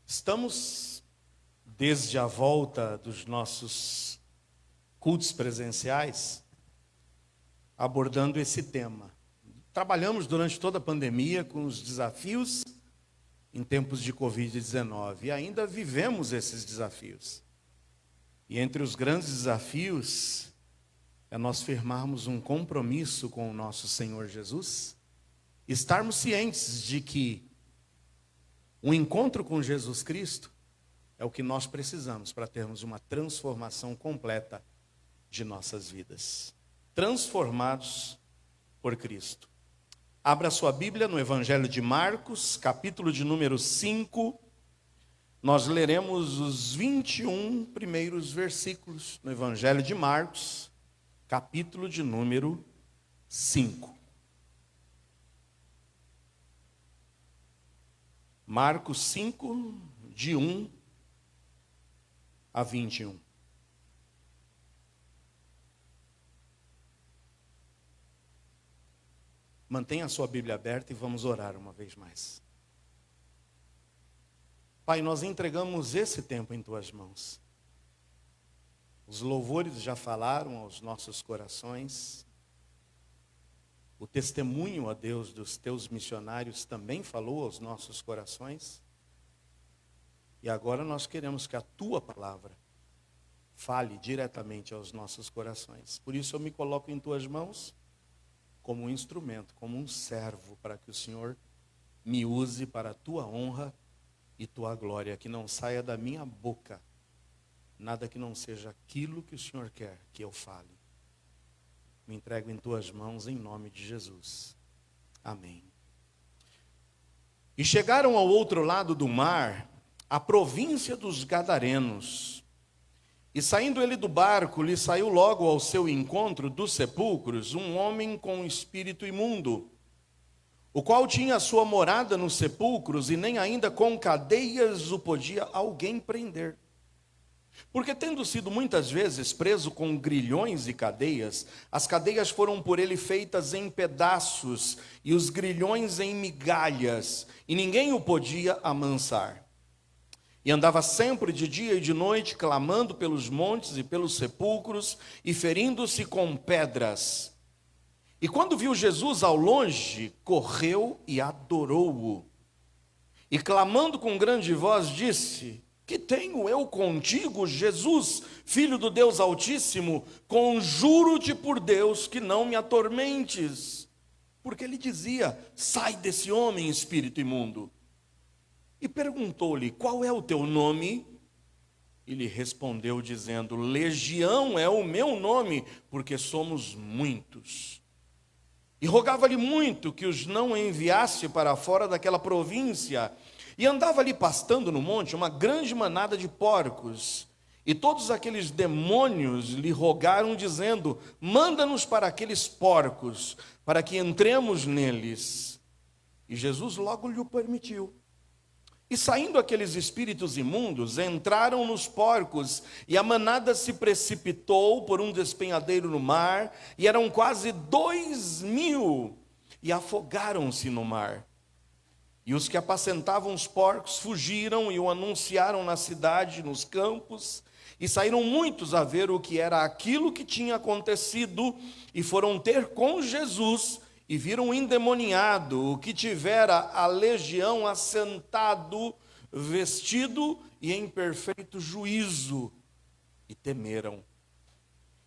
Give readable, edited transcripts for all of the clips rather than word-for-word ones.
Estamos, desde a volta dos nossos cultos presenciais, abordando esse tema. Trabalhamos durante toda a pandemia com os desafios em tempos de Covid-19 e ainda vivemos esses desafios. E entre os grandes desafios é nós firmarmos um compromisso com o nosso Senhor Jesus, estarmos cientes de que o encontro com Jesus Cristo é o que nós precisamos para termos uma transformação completa de nossas vidas. Transformados por Cristo. Abra sua Bíblia no Evangelho de Marcos, capítulo de número 5. Nós leremos os 21 primeiros versículos no Evangelho de Marcos, capítulo de número 5. Marcos 5, de 1 a 21. Mantenha a sua Bíblia aberta e vamos orar uma vez mais. Pai, nós entregamos esse tempo em Tuas mãos. Os louvores já falaram aos nossos corações. O testemunho, ó Deus, dos Teus missionários também falou aos nossos corações. E agora nós queremos que a Tua palavra fale diretamente aos nossos corações. Por isso eu me coloco em Tuas mãos como um instrumento, como um servo, para que o Senhor me use para a Tua honra e Tua glória. Que não saia da minha boca nada que não seja aquilo que o Senhor quer que eu fale. Me entrego em Tuas mãos, em nome de Jesus. Amém. E chegaram ao outro lado do mar, a província dos Gadarenos. E saindo ele do barco, lhe saiu logo ao seu encontro dos sepulcros um homem com espírito imundo, o qual tinha a sua morada nos sepulcros, e nem ainda com cadeias o podia alguém prender. Porque tendo sido muitas vezes preso com grilhões e cadeias, as cadeias foram por ele feitas em pedaços, e os grilhões em migalhas, e ninguém o podia amansar. E andava sempre de dia e de noite, clamando pelos montes e pelos sepulcros, e ferindo-se com pedras. E quando viu Jesus ao longe, correu e adorou-o. E clamando com grande voz, disse: Que tenho eu contigo, Jesus, Filho do Deus Altíssimo? Conjuro-te por Deus que não me atormentes. Porque ele dizia: Sai desse homem, espírito imundo. E perguntou-lhe: Qual é o teu nome? E lhe respondeu dizendo: Legião é o meu nome, porque somos muitos. E rogava-lhe muito que os não enviasse para fora daquela província. E andava ali pastando no monte uma grande manada de porcos. E todos aqueles demônios lhe rogaram, dizendo: Manda-nos para aqueles porcos, para que entremos neles. E Jesus logo lhe o permitiu. E saindo aqueles espíritos imundos, entraram nos porcos, e a manada se precipitou por um despenhadeiro no mar, e eram quase 2.000, e afogaram-se no mar. E os que apacentavam os porcos fugiram e o anunciaram na cidade, nos campos, e saíram muitos a ver o que era aquilo que tinha acontecido, e foram ter com Jesus, e viram o endemoniado, o que tivera a legião, assentado, vestido e em perfeito juízo, e temeram.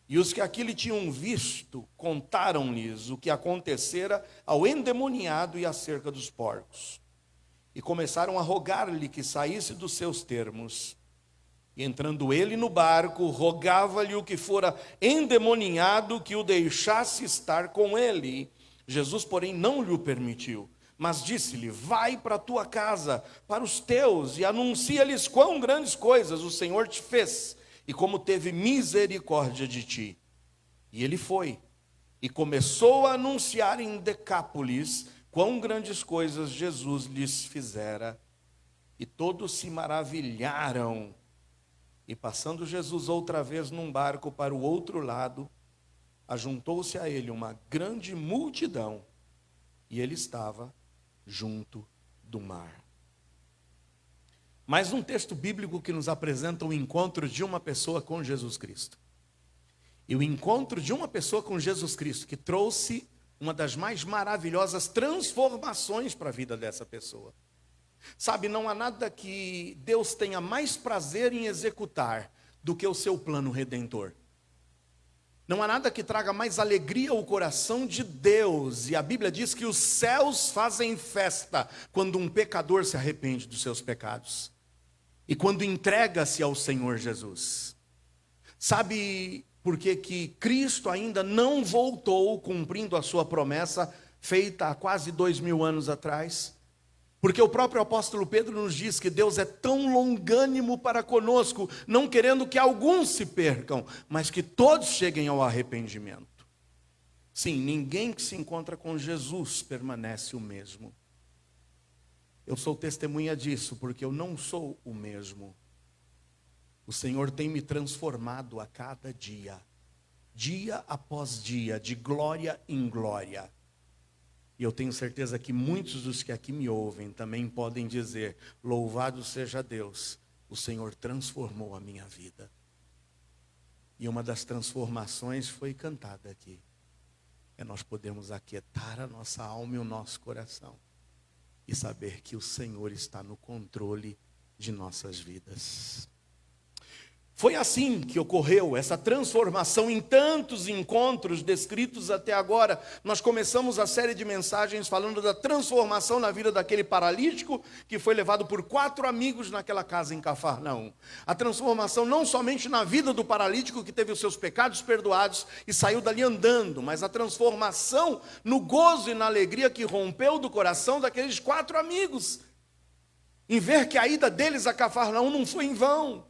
E os que aquilo tinham visto, contaram-lhes o que acontecera ao endemoniado e acerca dos porcos. E começaram a rogar-lhe que saísse dos seus termos. E entrando ele no barco, rogava-lhe o que fora endemoniado que o deixasse estar com ele. Jesus, porém, não lhe o permitiu, mas disse-lhe: Vai para a tua casa, para os teus, e anuncia-lhes quão grandes coisas o Senhor te fez, e como teve misericórdia de ti. E ele foi, e começou a anunciar em Decápolis quão grandes coisas Jesus lhes fizera. E todos se maravilharam. E passando Jesus outra vez num barco para o outro lado, ajuntou-se a ele uma grande multidão, e ele estava junto do mar. mas um texto bíblico que nos apresenta o encontro de uma pessoa com Jesus Cristo. E o encontro de uma pessoa com Jesus Cristo, que trouxe uma das mais maravilhosas transformações para a vida dessa pessoa. Sabe, não há nada que Deus tenha mais prazer em executar do que o seu plano redentor. Não há nada que traga mais alegria ao coração de Deus. E a Bíblia diz que os céus fazem festa quando um pecador se arrepende dos seus pecados. E quando entrega-se ao Senhor Jesus. Sabe por que Cristo ainda não voltou cumprindo a sua promessa feita há quase 2000 anos atrás? Porque o próprio apóstolo Pedro nos diz que Deus é tão longânimo para conosco, não querendo que alguns se percam, mas que todos cheguem ao arrependimento. Sim, ninguém que se encontra com Jesus permanece o mesmo. Eu sou testemunha disso, porque eu não sou o mesmo. O Senhor tem me transformado a cada dia, dia após dia, de glória em glória. E eu tenho certeza que muitos dos que aqui me ouvem também podem dizer: louvado seja Deus, o Senhor transformou a minha vida. E uma das transformações foi cantada aqui. É nós podemos aquietar a nossa alma e o nosso coração e saber que o Senhor está no controle de nossas vidas. Foi assim que ocorreu essa transformação em tantos encontros descritos até agora. Nós começamos a série de mensagens falando da transformação na vida daquele paralítico que foi levado por 4 amigos naquela casa em Cafarnaum. A transformação não somente na vida do paralítico que teve os seus pecados perdoados e saiu dali andando, mas a transformação no gozo e na alegria que rompeu do coração daqueles 4 amigos, em ver que a ida deles a Cafarnaum não foi em vão.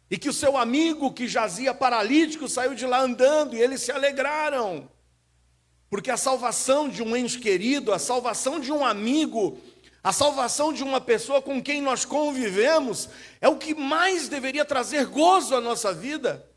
E que o seu amigo que jazia paralítico saiu de lá andando e eles se alegraram. Porque a salvação de um ente querido, a salvação de um amigo, a salvação de uma pessoa com quem nós convivemos, é o que mais deveria trazer gozo à nossa vida.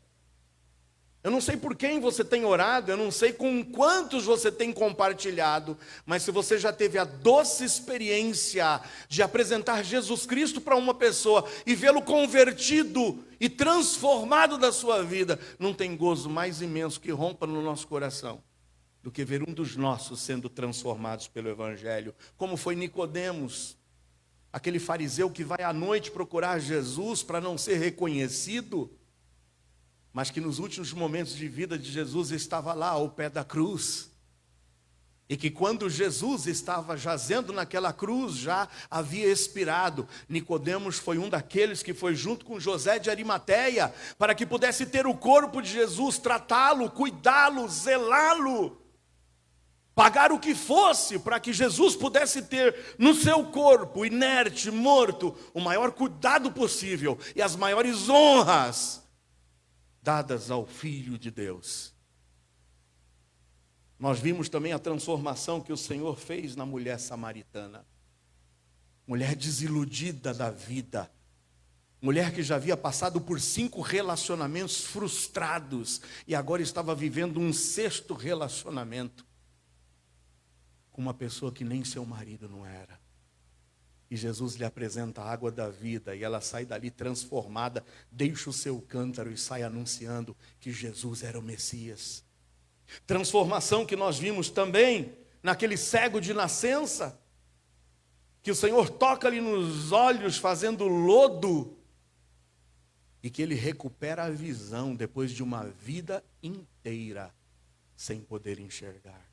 Eu não sei por quem você tem orado, eu não sei com quantos você tem compartilhado, mas se você já teve a doce experiência de apresentar Jesus Cristo para uma pessoa e vê-lo convertido e transformado da sua vida, não tem gozo mais imenso que rompa no nosso coração do que ver um dos nossos sendo transformados pelo Evangelho, como foi Nicodemos, aquele fariseu que vai à noite procurar Jesus para não ser reconhecido, mas que nos últimos momentos de vida de Jesus estava lá ao pé da cruz. E que quando Jesus estava jazendo naquela cruz, já havia expirado. Nicodemos foi um daqueles que foi junto com José de Arimateia, para que pudesse ter o corpo de Jesus, tratá-lo, cuidá-lo, zelá-lo, pagar o que fosse, para que Jesus pudesse ter no seu corpo, inerte, morto, o maior cuidado possível e as maiores honras dadas ao Filho de Deus. Nós vimos também a transformação que o Senhor fez na mulher samaritana. Mulher desiludida da vida. Mulher que já havia passado por 5 relacionamentos frustrados e agora estava vivendo um 6º relacionamento com uma pessoa que nem seu marido não era. E Jesus lhe apresenta a água da vida e ela sai dali transformada, deixa o seu cântaro e sai anunciando que Jesus era o Messias. Transformação que nós vimos também naquele cego de nascença, que o Senhor toca-lhe nos olhos fazendo lodo e que ele recupera a visão depois de uma vida inteira sem poder enxergar.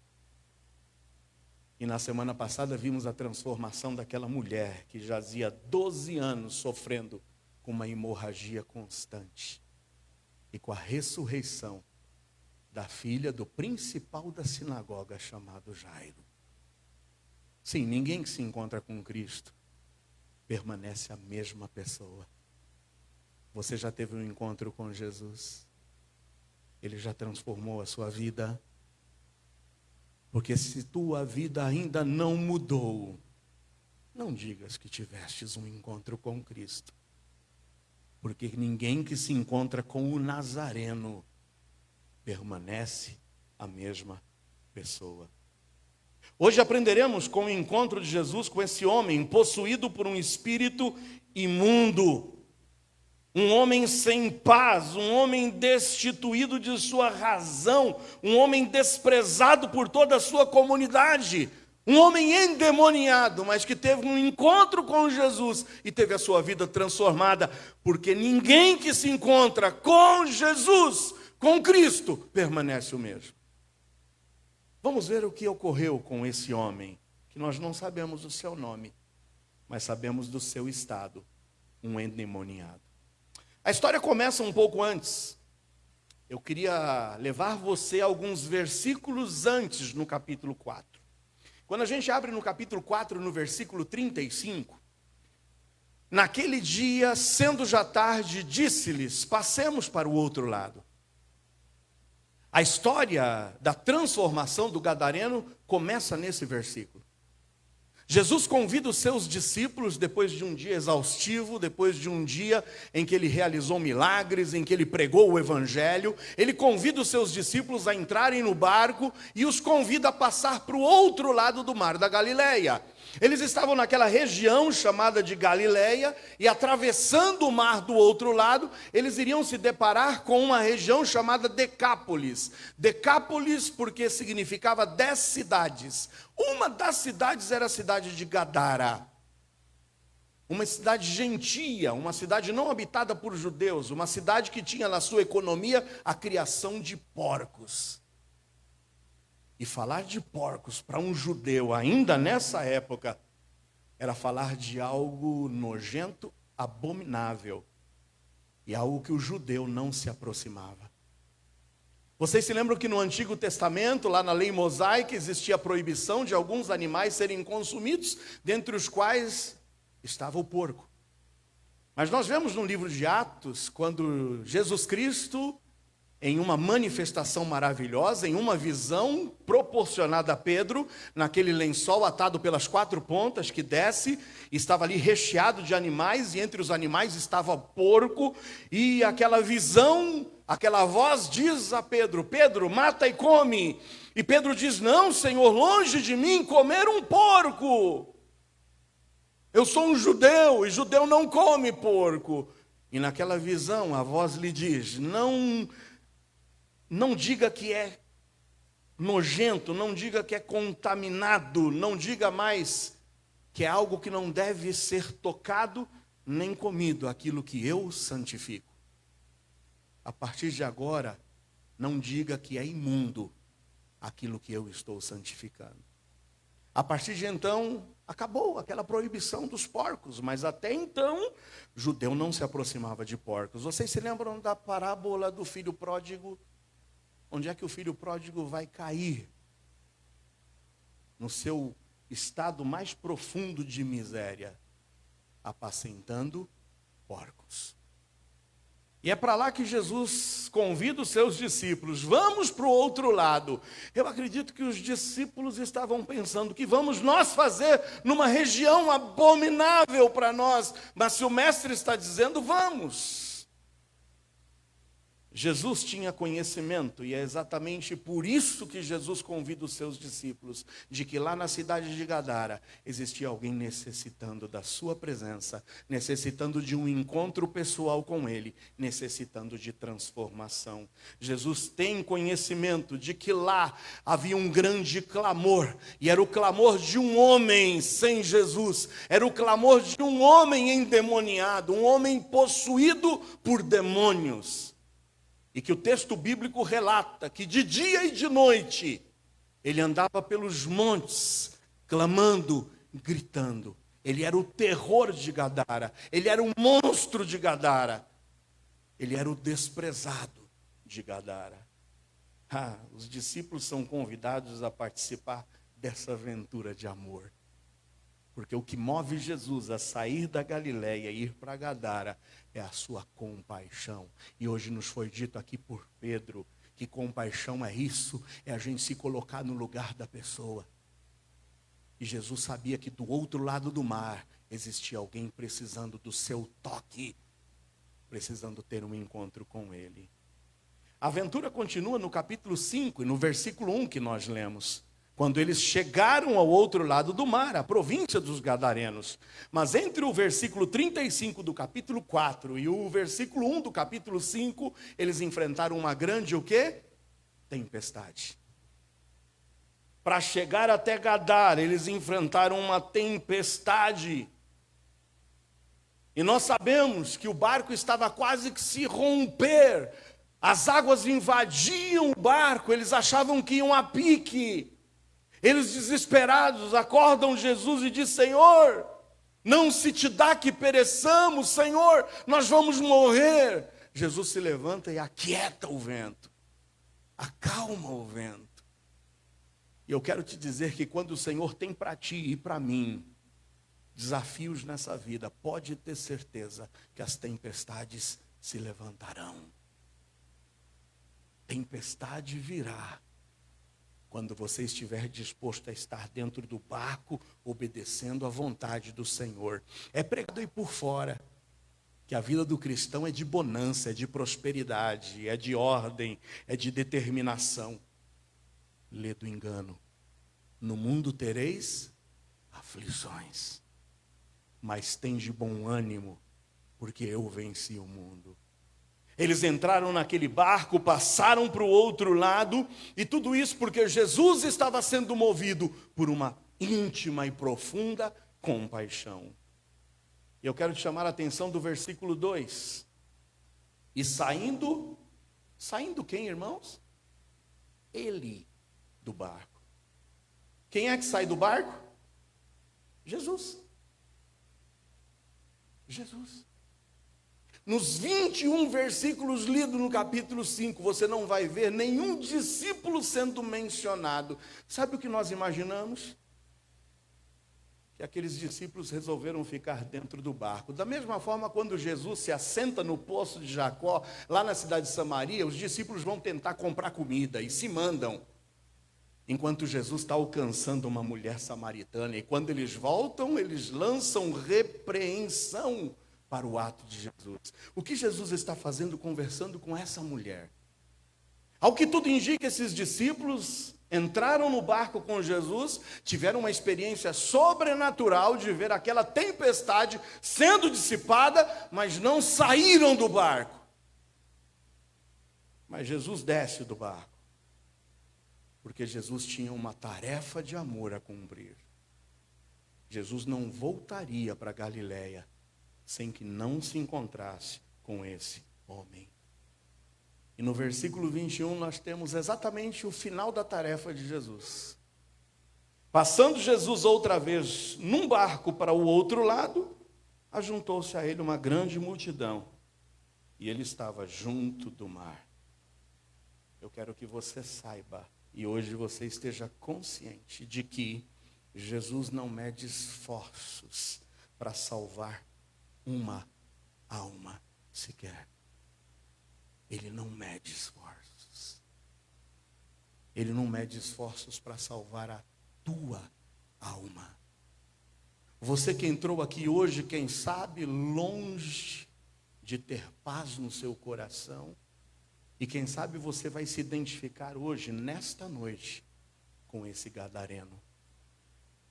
E na semana passada vimos a transformação daquela mulher que jazia 12 anos sofrendo com uma hemorragia constante. E com a ressurreição da filha do principal da sinagoga chamado Jairo. Sim, ninguém que se encontra com Cristo permanece a mesma pessoa. Você já teve um encontro com Jesus? Ele já transformou a sua vida? Porque se tua vida ainda não mudou, não digas que tivestes um encontro com Cristo. Porque ninguém que se encontra com o Nazareno permanece a mesma pessoa. Hoje aprenderemos com o encontro de Jesus com esse homem possuído por um espírito imundo. Um homem sem paz, um homem destituído de sua razão, um homem desprezado por toda a sua comunidade, um homem endemoniado, mas que teve um encontro com Jesus e teve a sua vida transformada, porque ninguém que se encontra com Jesus, com Cristo, permanece o mesmo. Vamos ver o que ocorreu com esse homem, que nós não sabemos o seu nome, mas sabemos do seu estado, um endemoniado. A história começa um pouco antes. Eu queria levar você a alguns versículos antes, no capítulo 4. Quando a gente abre no capítulo 4, no versículo 35, naquele dia, sendo já tarde, disse-lhes: passemos para o outro lado. A história da transformação do gadareno começa nesse versículo. Jesus convida os seus discípulos, depois de um dia exaustivo, depois de um dia em que ele realizou milagres, em que ele pregou o evangelho, ele convida os seus discípulos a entrarem no barco e os convida a passar para o outro lado do mar da Galileia. Eles estavam naquela região chamada de Galileia e atravessando o mar do outro lado, eles iriam se deparar com uma região chamada Decápolis. Decápolis porque significava 10 cidades. Uma das cidades era a cidade de Gadara. Uma cidade gentia, uma cidade não habitada por judeus, uma cidade que tinha na sua economia a criação de porcos. E falar de porcos para um judeu, ainda nessa época, era falar de algo nojento, abominável. E algo que o judeu não se aproximava. Vocês se lembram que no Antigo Testamento, lá na lei mosaica, existia a proibição de alguns animais serem consumidos, dentre os quais estava o porco. Mas nós vemos no livro de Atos, quando Jesus Cristo, em uma manifestação maravilhosa, em uma visão proporcionada a Pedro, naquele lençol atado pelas 4 pontas que desce, estava ali recheado de animais, e entre os animais estava porco, e aquela visão, aquela voz diz a Pedro: Pedro, mata e come. E Pedro diz: não, Senhor, longe de mim comer um porco. Eu sou um judeu, e judeu não come porco. E naquela visão a voz lhe diz: não diga que é nojento, não diga que é contaminado, não diga mais que é algo que não deve ser tocado nem comido, aquilo que eu santifico. A partir de agora, não diga que é imundo aquilo que eu estou santificando. A partir de então, acabou aquela proibição dos porcos, mas até então, judeu não se aproximava de porcos. Vocês se lembram da parábola do filho pródigo? Onde é que o filho pródigo vai cair? No seu estado mais profundo de miséria, apacentando porcos. E é para lá que Jesus convida os seus discípulos: vamos para o outro lado. Eu acredito que os discípulos estavam pensando: o que vamos nós fazer numa região abominável para nós? Mas se o mestre está dizendo, vamos. Jesus tinha conhecimento, e é exatamente por isso que Jesus convida os seus discípulos, de que lá na cidade de Gadara existia alguém necessitando da sua presença, necessitando de um encontro pessoal com ele, necessitando de transformação. Jesus tem conhecimento de que lá havia um grande clamor, e era o clamor de um homem sem Jesus, era o clamor de um homem endemoniado, um homem possuído por demônios. E que o texto bíblico relata que de dia e de noite ele andava pelos montes, clamando, gritando. Ele era o terror de Gadara, ele era o monstro de Gadara, ele era o desprezado de Gadara. Os discípulos são convidados a participar dessa aventura de amor. Porque o que move Jesus a sair da Galileia e ir para Gadara é a sua compaixão. E hoje nos foi dito aqui por Pedro que compaixão é isso, é a gente se colocar no lugar da pessoa. E Jesus sabia que do outro lado do mar existia alguém precisando do seu toque, precisando ter um encontro com ele. A aventura continua no capítulo 5 e no versículo 1 que nós lemos. quando eles chegaram ao outro lado do mar, a província dos Gadarenos. Mas entre o versículo 35 do capítulo 4 e o versículo 1 do capítulo 5, eles enfrentaram uma grande o quê? Tempestade. Para chegar até Gadar, eles enfrentaram uma tempestade. E nós sabemos que o barco estava quase que se romper. As águas invadiam o barco, eles achavam que iam a pique. Eles desesperados acordam Jesus e dizem: Senhor, não se te dá que pereçamos, Senhor, nós vamos morrer. Jesus se levanta e aquieta o vento, acalma o vento. E eu quero te dizer que quando o Senhor tem para ti e para mim desafios nessa vida, pode ter certeza que as tempestades se levantarão. Tempestade virá quando você estiver disposto a estar dentro do barco, obedecendo à vontade do Senhor. É pregado aí por fora que a vida do cristão é de bonança, é de prosperidade, é de ordem, é de determinação. Lê do engano. No mundo tereis aflições, mas tende bom ânimo, porque eu venci o mundo. Eles entraram naquele barco, passaram para o outro lado, e tudo isso porque Jesus estava sendo movido por uma íntima e profunda compaixão. E eu quero te chamar a atenção do versículo 2. E saindo quem, irmãos? Ele do barco. Quem é que sai do barco? Jesus. Jesus. Nos 21 versículos lidos no capítulo 5, você não vai ver nenhum discípulo sendo mencionado. Sabe o que nós imaginamos? Que aqueles discípulos resolveram ficar dentro do barco. Da mesma forma, quando Jesus se assenta no poço de Jacó, lá na cidade de Samaria, os discípulos vão tentar comprar comida e se mandam. Enquanto Jesus está alcançando uma mulher samaritana, e quando eles voltam, eles lançam repreensão para o ato de Jesus. O que Jesus está fazendo conversando com essa mulher? Ao que tudo indica, esses discípulos entraram no barco com Jesus, tiveram uma experiência sobrenatural de ver aquela tempestade sendo dissipada, mas não saíram do barco. Mas Jesus desce do barco, porque Jesus tinha uma tarefa de amor a cumprir. Jesus não voltaria para Galiléia sem que não se encontrasse com esse homem. E no versículo 21 nós temos exatamente o final da tarefa de Jesus. Passando Jesus outra vez num barco para o outro lado, ajuntou-se a ele uma grande multidão, e ele estava junto do mar. Eu quero que você saiba, e hoje você esteja consciente de que Jesus não mede esforços para salvar uma alma sequer. Ele não mede esforços. Ele não mede esforços para salvar a tua alma. Você que entrou aqui hoje, quem sabe, longe de ter paz no seu coração, e quem sabe você vai se identificar hoje, nesta noite, com esse gadareno.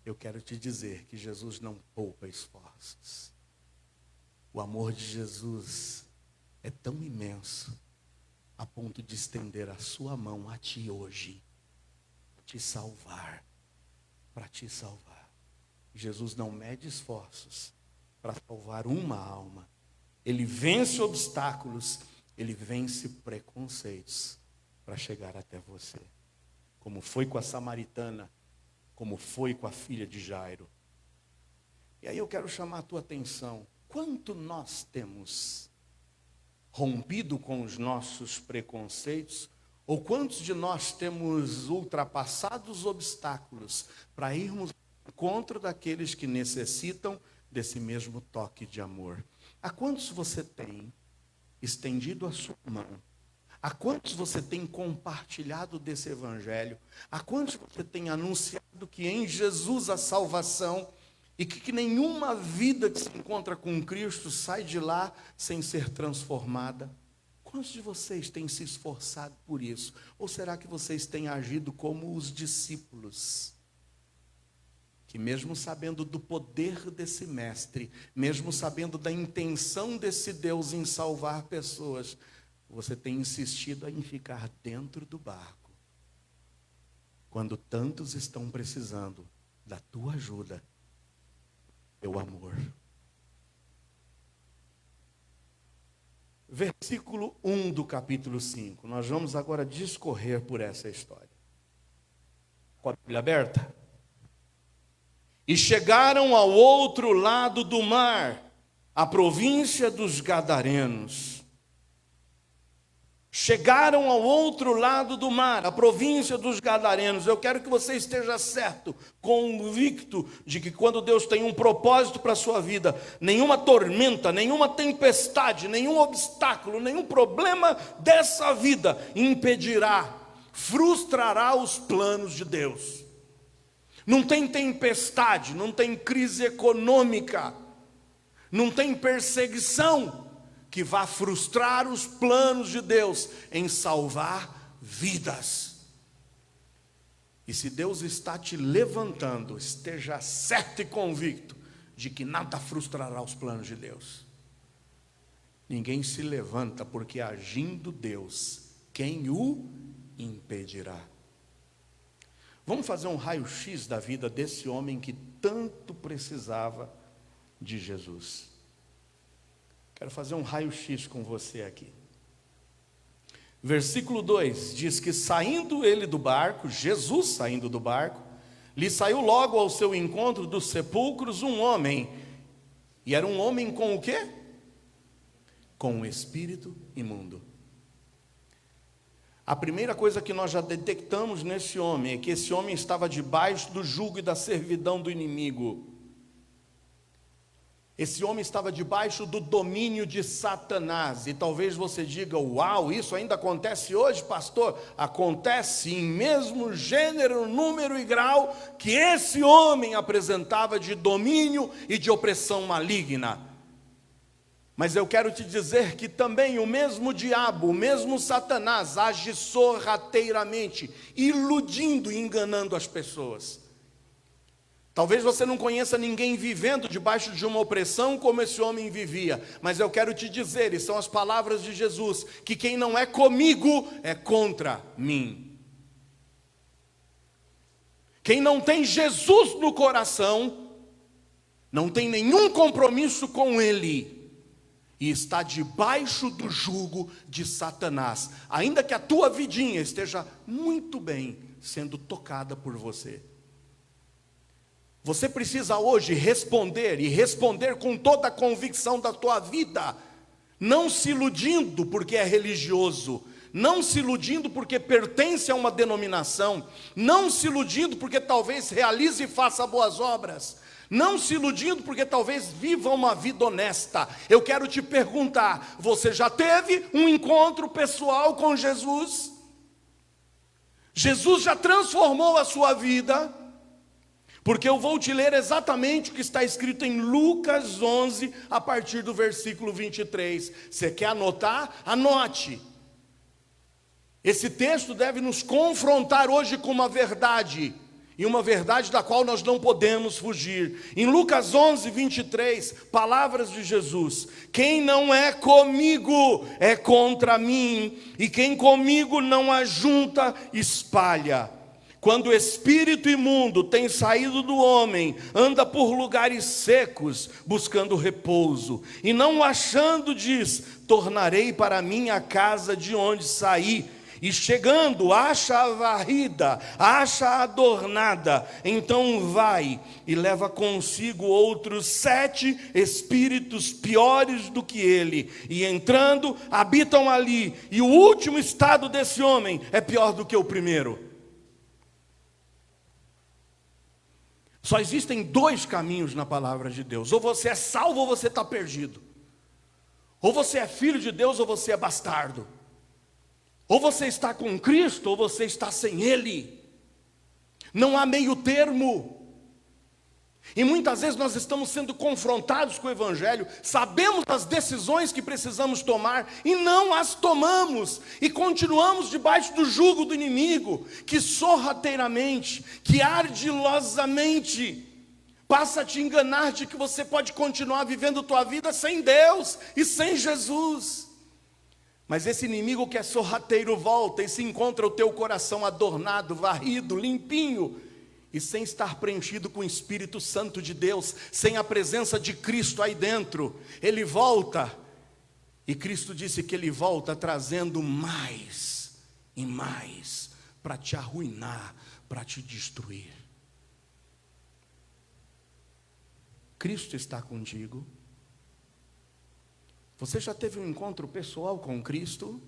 Eu quero te dizer que Jesus não poupa esforços. O amor de Jesus é tão imenso, a ponto de estender a sua mão a ti hoje, te salvar, para te salvar. Jesus não mede esforços para salvar uma alma. Ele vence obstáculos, ele vence preconceitos para chegar até você. Como foi com a samaritana, como foi com a filha de Jairo. E aí eu quero chamar a tua atenção. Quanto nós temos rompido com os nossos preconceitos, ou quantos de nós temos ultrapassado os obstáculos para irmos ao encontro daqueles que necessitam desse mesmo toque de amor? A quantos você tem estendido a sua mão? A quantos você tem compartilhado desse evangelho? A quantos você tem anunciado que em Jesus a salvação, e que nenhuma vida que se encontra com Cristo sai de lá sem ser transformada? Quantos de vocês têm se esforçado por isso? Ou será que vocês têm agido como os discípulos? Que mesmo sabendo do poder desse mestre, mesmo sabendo da intenção desse Deus em salvar pessoas, você tem insistido em ficar dentro do barco, quando tantos estão precisando da tua ajuda, teu amor. Versículo 1 do capítulo 5. Nós vamos agora discorrer por essa história. Com a Bíblia aberta. E chegaram ao outro lado do mar, a província dos Gadarenos. Chegaram ao outro lado do mar, a província dos Gadarenos. Eu quero que você esteja certo, convicto de que quando Deus tem um propósito para a sua vida, nenhuma tormenta, nenhuma tempestade, nenhum obstáculo, nenhum problema dessa vida impedirá, frustrará os planos de Deus. Não tem tempestade, não tem crise econômica, não tem perseguição que vá frustrar os planos de Deus em salvar vidas. E se Deus está te levantando, esteja certo e convicto de que nada frustrará os planos de Deus. Ninguém se levanta, porque agindo Deus, quem o impedirá? Vamos fazer um raio-x da vida desse homem que tanto precisava de Jesus. Quero fazer um raio-x com você aqui. Versículo 2 diz que saindo ele do barco, Jesus saindo do barco, lhe saiu logo ao seu encontro dos sepulcros um homem. E era um homem com o quê? Com um espírito imundo. A primeira coisa que nós já detectamos nesse homem é que esse homem estava debaixo do jugo e da servidão do inimigo. Esse homem estava debaixo do domínio de Satanás. E talvez você diga: uau, isso ainda acontece hoje, pastor? Acontece em mesmo gênero, número e grau que esse homem apresentava de domínio e de opressão maligna. Mas eu quero te dizer que também o mesmo diabo, o mesmo Satanás age sorrateiramente, iludindo e enganando as pessoas. Talvez você não conheça ninguém vivendo debaixo de uma opressão como esse homem vivia, mas eu quero te dizer, e são as palavras de Jesus, que quem não é comigo é contra mim. Quem não tem Jesus no coração, não tem nenhum compromisso com Ele, e está debaixo do jugo de Satanás, ainda que a tua vidinha esteja muito bem sendo tocada por você. Você precisa hoje responder, e responder com toda a convicção da tua vida, não se iludindo porque é religioso, não se iludindo porque pertence a uma denominação, não se iludindo porque talvez realize e faça boas obras, não se iludindo porque talvez viva uma vida honesta. Eu quero te perguntar: você já teve um encontro pessoal com Jesus? Jesus já transformou a sua vida? Porque eu vou te ler exatamente o que está escrito em Lucas 11, a partir do versículo 23. Você quer anotar? Anote. Esse texto deve nos confrontar hoje com uma verdade, e uma verdade da qual nós não podemos fugir. Em Lucas 11, 23, palavras de Jesus: quem não é comigo é contra mim, e quem comigo não ajunta, espalha. Quando o espírito imundo tem saído do homem, anda por lugares secos, buscando repouso, e não o achando, diz: tornarei para mim a casa de onde saí. E chegando, acha a varrida, acha a adornada, então vai e leva consigo outros 7 espíritos piores do que ele, e entrando, habitam ali, e o último estado desse homem é pior do que o primeiro. Só existem 2 caminhos na palavra de Deus: ou você é salvo ou você está perdido, ou você é filho de Deus ou você é bastardo. Ou você está com Cristo, ou você está sem Ele. Não há meio termo. E muitas vezes nós estamos sendo confrontados com o Evangelho, sabemos as decisões que precisamos tomar e não as tomamos, e continuamos debaixo do jugo do inimigo, que sorrateiramente, que ardilosamente passa a te enganar de que você pode continuar vivendo tua vida sem Deus e sem Jesus. Mas esse inimigo que é sorrateiro volta e se encontra o teu coração adornado, varrido, limpinho, e sem estar preenchido com o Espírito Santo de Deus, sem a presença de Cristo aí dentro, ele volta, e Cristo disse que ele volta trazendo mais e mais, para te arruinar, para te destruir. Cristo está contigo. Você já teve um encontro pessoal com Cristo?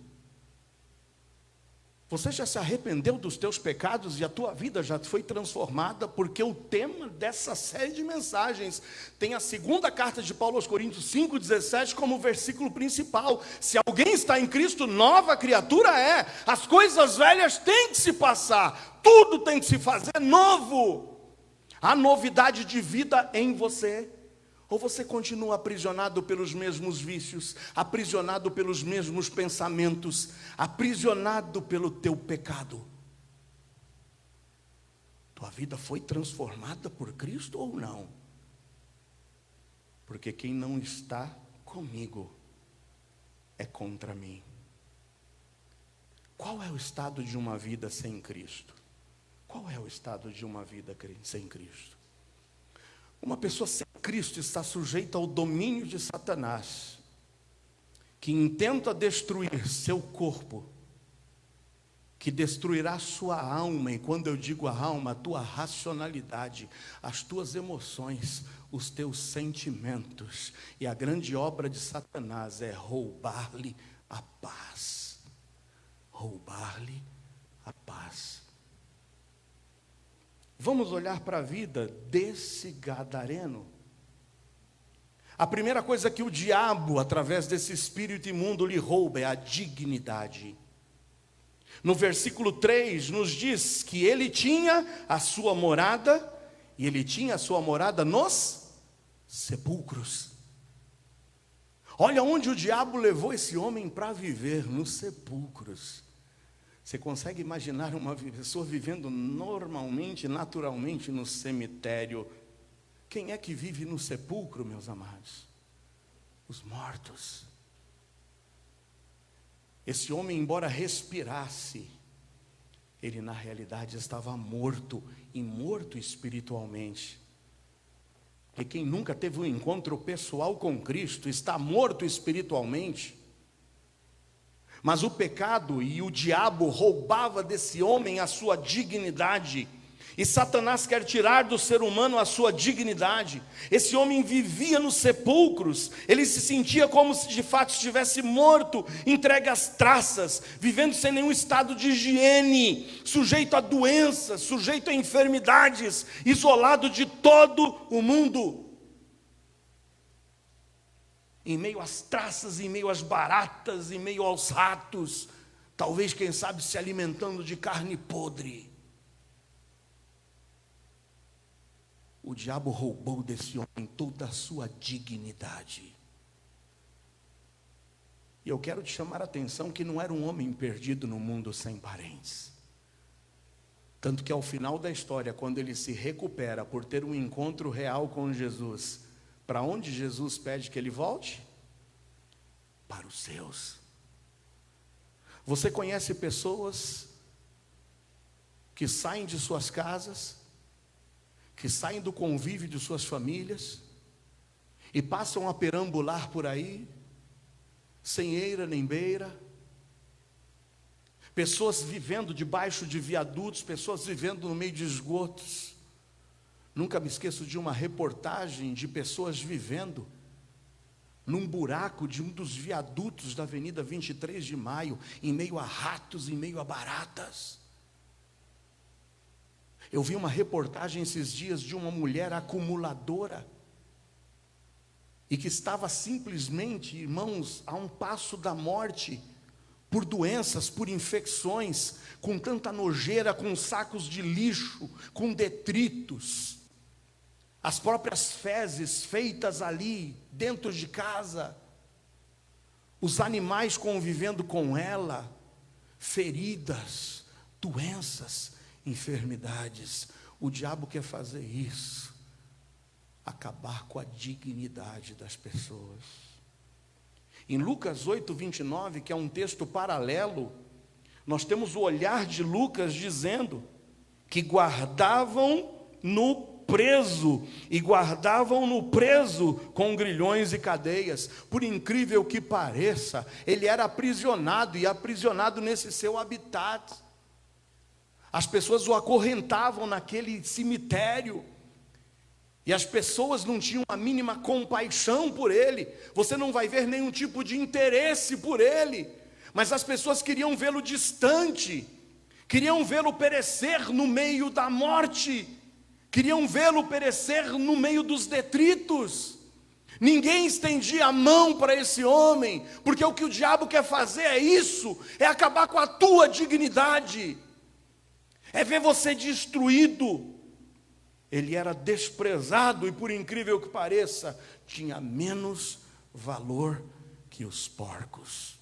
Você já se arrependeu dos teus pecados e a tua vida já foi transformada? Porque o tema dessa série de mensagens tem a segunda carta de Paulo aos Coríntios 5,17 como versículo principal. Se alguém está em Cristo, nova criatura é. As coisas velhas têm que se passar, tudo tem que se fazer novo. Há novidade de vida em você. Ou você continua aprisionado pelos mesmos vícios, aprisionado pelos mesmos pensamentos, aprisionado pelo teu pecado? Tua vida foi transformada por Cristo ou não? Porque quem não está comigo é contra mim. Qual é o estado de uma vida sem Cristo? Qual é o estado de uma vida sem Cristo? Uma pessoa sem Cristo está sujeita ao domínio de Satanás, que intenta destruir seu corpo, que destruirá sua alma, e quando eu digo a alma, a tua racionalidade, as tuas emoções, os teus sentimentos, e a grande obra de Satanás é roubar-lhe a paz. Roubar-lhe a paz. Vamos olhar para a vida desse gadareno. A primeira coisa que o diabo, através desse espírito imundo, lhe rouba é a dignidade. No versículo 3 nos diz que ele tinha a sua morada, e ele tinha a sua morada nos sepulcros. Olha onde o diabo levou esse homem para viver, nos sepulcros. Você consegue imaginar uma pessoa vivendo normalmente, naturalmente no cemitério? Quem é que vive no sepulcro, meus amados? Os mortos. Esse homem, embora respirasse, ele na realidade estava morto, e morto espiritualmente. E quem nunca teve um encontro pessoal com Cristo está morto espiritualmente. Mas o pecado e o diabo roubava desse homem a sua dignidade. E Satanás quer tirar do ser humano a sua dignidade. Esse homem vivia nos sepulcros. Ele se sentia como se de fato estivesse morto, entregue às traças, vivendo sem nenhum estado de higiene, sujeito a doenças, sujeito a enfermidades, isolado de todo o mundo. Em meio às traças, em meio às baratas, em meio aos ratos, talvez, quem sabe, se alimentando de carne podre. O diabo roubou desse homem toda a sua dignidade. E eu quero te chamar a atenção que não era um homem perdido no mundo sem parentes. Tanto que ao final da história, quando ele se recupera por ter um encontro real com Jesus, para onde Jesus pede que ele volte? Para os seus. Você conhece pessoas que saem de suas casas, que saem do convívio de suas famílias e passam a perambular por aí, sem eira nem beira, pessoas vivendo debaixo de viadutos, pessoas vivendo no meio de esgotos. Nunca me esqueço de uma reportagem de pessoas vivendo num buraco de um dos viadutos da Avenida 23 de Maio, em meio a ratos, em meio a baratas. Eu vi uma reportagem esses dias de uma mulher acumuladora, e que estava simplesmente, irmãos, a um passo da morte, por doenças, por infecções, com tanta nojeira, com sacos de lixo, com detritos. as próprias fezes feitas ali, dentro de casa, os animais convivendo com ela, feridas, doenças, enfermidades. O diabo quer fazer isso, acabar com a dignidade das pessoas. Em Lucas 8:29, que é um texto paralelo, nós temos o olhar de Lucas dizendo que guardavam no preso, e guardavam no preso com grilhões e cadeias. Por incrível que pareça, ele era aprisionado, e aprisionado nesse seu habitat. As pessoas o acorrentavam naquele cemitério, e as pessoas não tinham a mínima compaixão por ele. Você não vai ver nenhum tipo de interesse por ele, mas as pessoas queriam vê-lo distante, queriam vê-lo perecer no meio da morte, queriam vê-lo perecer no meio dos detritos. Ninguém estendia a mão para esse homem, porque o que o diabo quer fazer é isso, é acabar com a tua dignidade, é ver você destruído. Ele era desprezado e, por incrível que pareça, tinha menos valor que os porcos.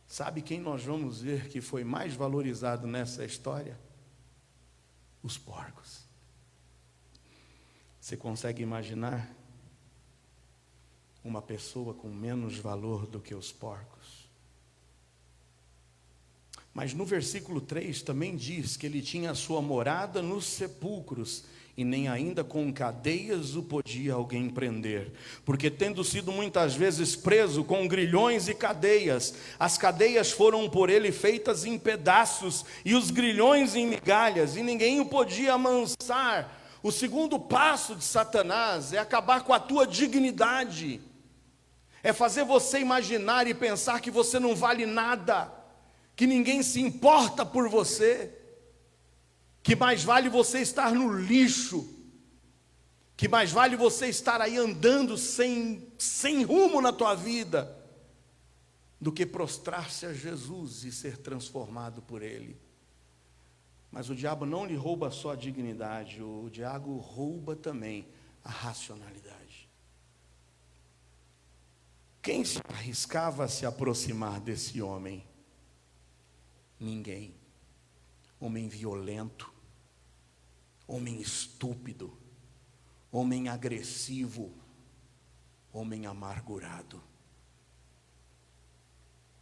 Sabe quem nós vamos ver que foi mais valorizado nessa história? Os porcos. Você consegue imaginar uma pessoa com menos valor do que os porcos? Mas no versículo 3 também diz que ele tinha a sua morada nos sepulcros, e nem ainda com cadeias o podia alguém prender, porque tendo sido muitas vezes preso com grilhões e cadeias, as cadeias foram por ele feitas em pedaços, e os grilhões em migalhas, e ninguém o podia amansar. O segundo passo de Satanás é acabar com a tua dignidade, é fazer você imaginar e pensar que você não vale nada, que ninguém se importa por você, que mais vale você estar no lixo, que mais vale você estar aí andando sem rumo na tua vida, do que prostrar-se a Jesus e ser transformado por Ele. Mas o diabo não lhe rouba só a dignidade, o diabo rouba também a racionalidade. Quem se arriscava a se aproximar desse homem? Ninguém. Homem violento, homem estúpido, homem agressivo, homem amargurado.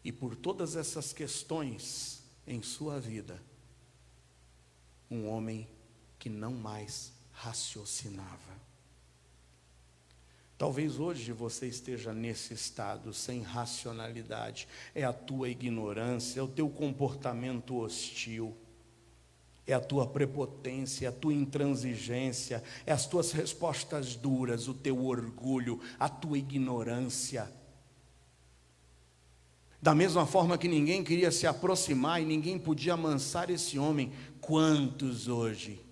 E por todas essas questões em sua vida, um homem que não mais raciocinava. Talvez hoje você esteja nesse estado, sem racionalidade. É a tua ignorância, é o teu comportamento hostil, é a tua prepotência, é a tua intransigência, é as tuas respostas duras, o teu orgulho, a tua ignorância. Da mesma forma que ninguém queria se aproximar e ninguém podia amansar esse homem, quantos hoje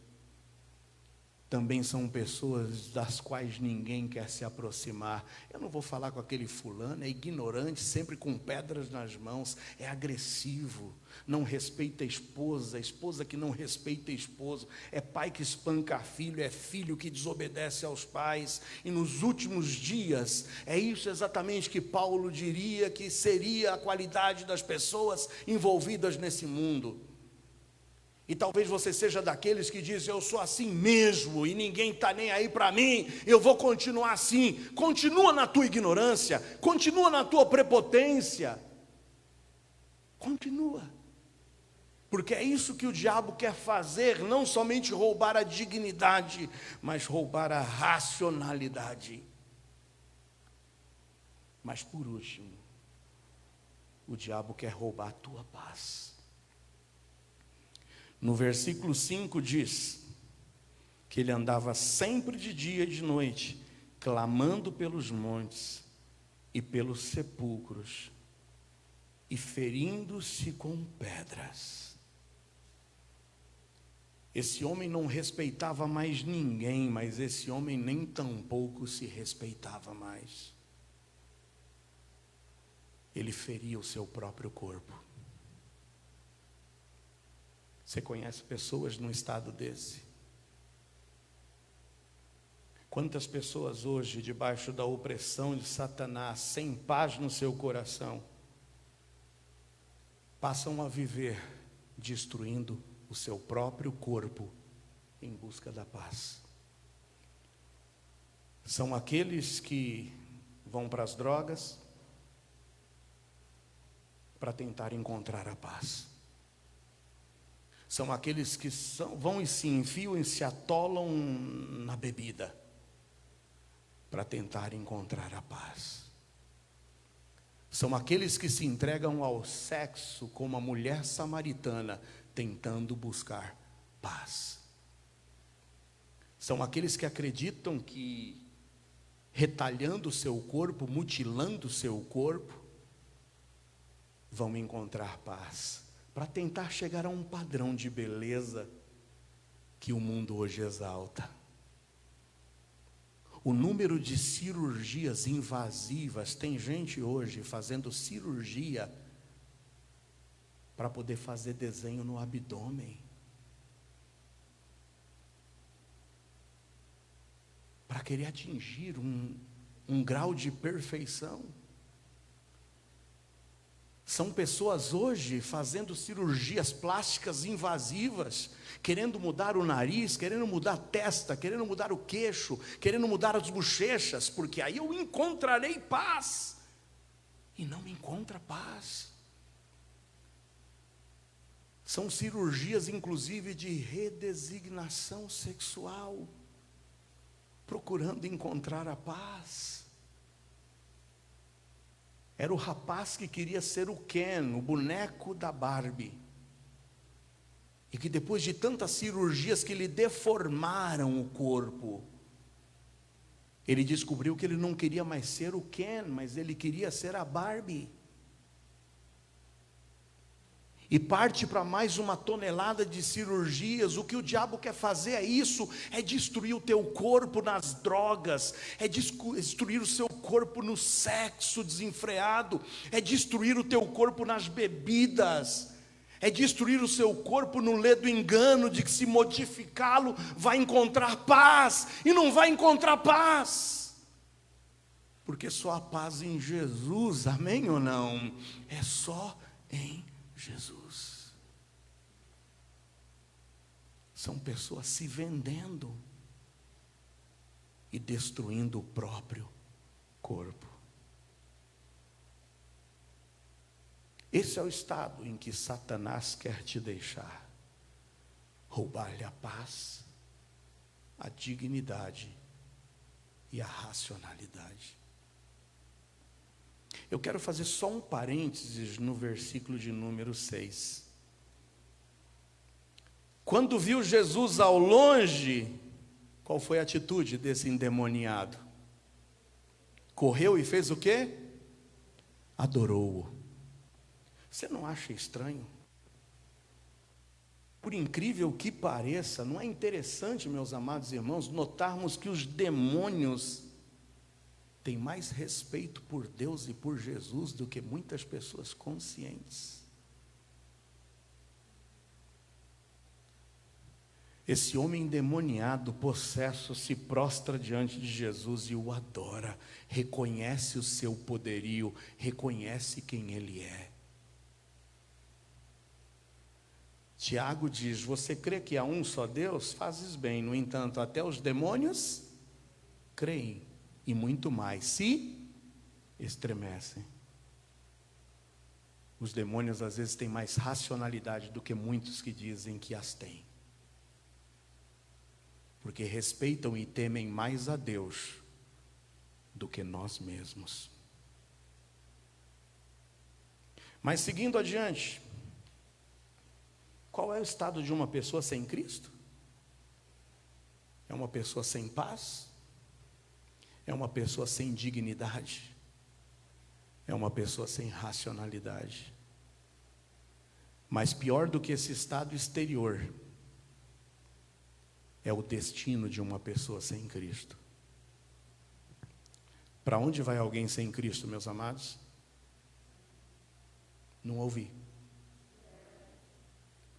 também são pessoas das quais ninguém quer se aproximar? Eu não vou falar com aquele fulano, é ignorante, sempre com pedras nas mãos, é agressivo, não respeita a esposa que não respeita esposo, é pai que espanca filho, é filho que desobedece aos pais. E nos últimos dias, é isso exatamente que Paulo diria que seria a qualidade das pessoas envolvidas nesse mundo. E talvez você seja daqueles que dizem: eu sou assim mesmo, e ninguém está nem aí para mim, eu vou continuar assim. Continua na tua ignorância, continua na tua prepotência, continua, porque é isso que o diabo quer fazer, não somente roubar a dignidade, mas roubar a racionalidade. Mas por último, o diabo quer roubar a tua paz. No versículo 5 diz que ele andava sempre de dia e de noite, clamando pelos montes e pelos sepulcros, e ferindo-se com pedras. Esse homem não respeitava mais ninguém, mas esse homem nem tampouco se respeitava mais. Ele feria o seu próprio corpo. Você conhece pessoas num estado desse? Quantas pessoas hoje, debaixo da opressão de Satanás, sem paz no seu coração, passam a viver destruindo o seu próprio corpo em busca da paz? São aqueles que vão para as drogas para tentar encontrar a paz. São aqueles que vão e se enfiam e se atolam na bebida para tentar encontrar a paz. São aqueles que se entregam ao sexo como a mulher samaritana, tentando buscar paz. São aqueles que acreditam que retalhando o seu corpo, mutilando o seu corpo, vão encontrar paz, para tentar chegar a um padrão de beleza que o mundo hoje exalta. O número de cirurgias invasivas, tem gente hoje fazendo cirurgia para poder fazer desenho no abdômen, para querer atingir um grau de perfeição. São pessoas hoje fazendo cirurgias plásticas invasivas, querendo mudar o nariz, querendo mudar a testa, querendo mudar o queixo, querendo mudar as bochechas, porque aí eu encontrarei paz. E não encontra paz. São cirurgias, inclusive, de redesignação sexual, procurando encontrar a paz. Era o rapaz que queria ser o Ken, o boneco da Barbie. E que depois de tantas cirurgias que lhe deformaram o corpo, ele descobriu que ele não queria mais ser o Ken, mas ele queria ser a Barbie. E parte para mais uma tonelada de cirurgias. O que o diabo quer fazer é isso, é destruir o teu corpo nas drogas, é destruir o seu corpo no sexo desenfreado, é destruir o teu corpo nas bebidas, é destruir o seu corpo no ledo engano de que se modificá-lo vai encontrar paz, e não vai encontrar paz, porque só a paz em Jesus, amém ou não? É só em Jesus. São pessoas se vendendo e destruindo o próprio corpo. Esse é o estado em que Satanás quer te deixar. Roubar-lhe a paz, a dignidade e a racionalidade. Eu quero fazer só um parênteses no versículo de número 6. Quando viu Jesus ao longe, qual foi a atitude desse endemoniado? Correu e fez o quê? Adorou-o. Você não acha estranho? Por incrível que pareça, não é interessante, meus amados irmãos, notarmos que os demônios têm mais respeito por Deus e por Jesus do que muitas pessoas conscientes. Esse homem endemoniado, possesso, se prostra diante de Jesus e o adora, reconhece o seu poderio, reconhece quem ele é. Tiago diz: você crê que há um só Deus? Fazes bem. No entanto, até os demônios creem, e muito mais se estremecem. Os demônios às vezes têm mais racionalidade do que muitos que dizem que as têm, porque respeitam e temem mais a Deus do que nós mesmos. Mas seguindo adiante, qual é o estado de uma pessoa sem Cristo? É uma pessoa sem paz? É uma pessoa sem dignidade? É uma pessoa sem racionalidade? Mas pior do que esse estado exterior é o destino de uma pessoa sem Cristo. Para onde vai alguém sem Cristo, meus amados? Não ouvi.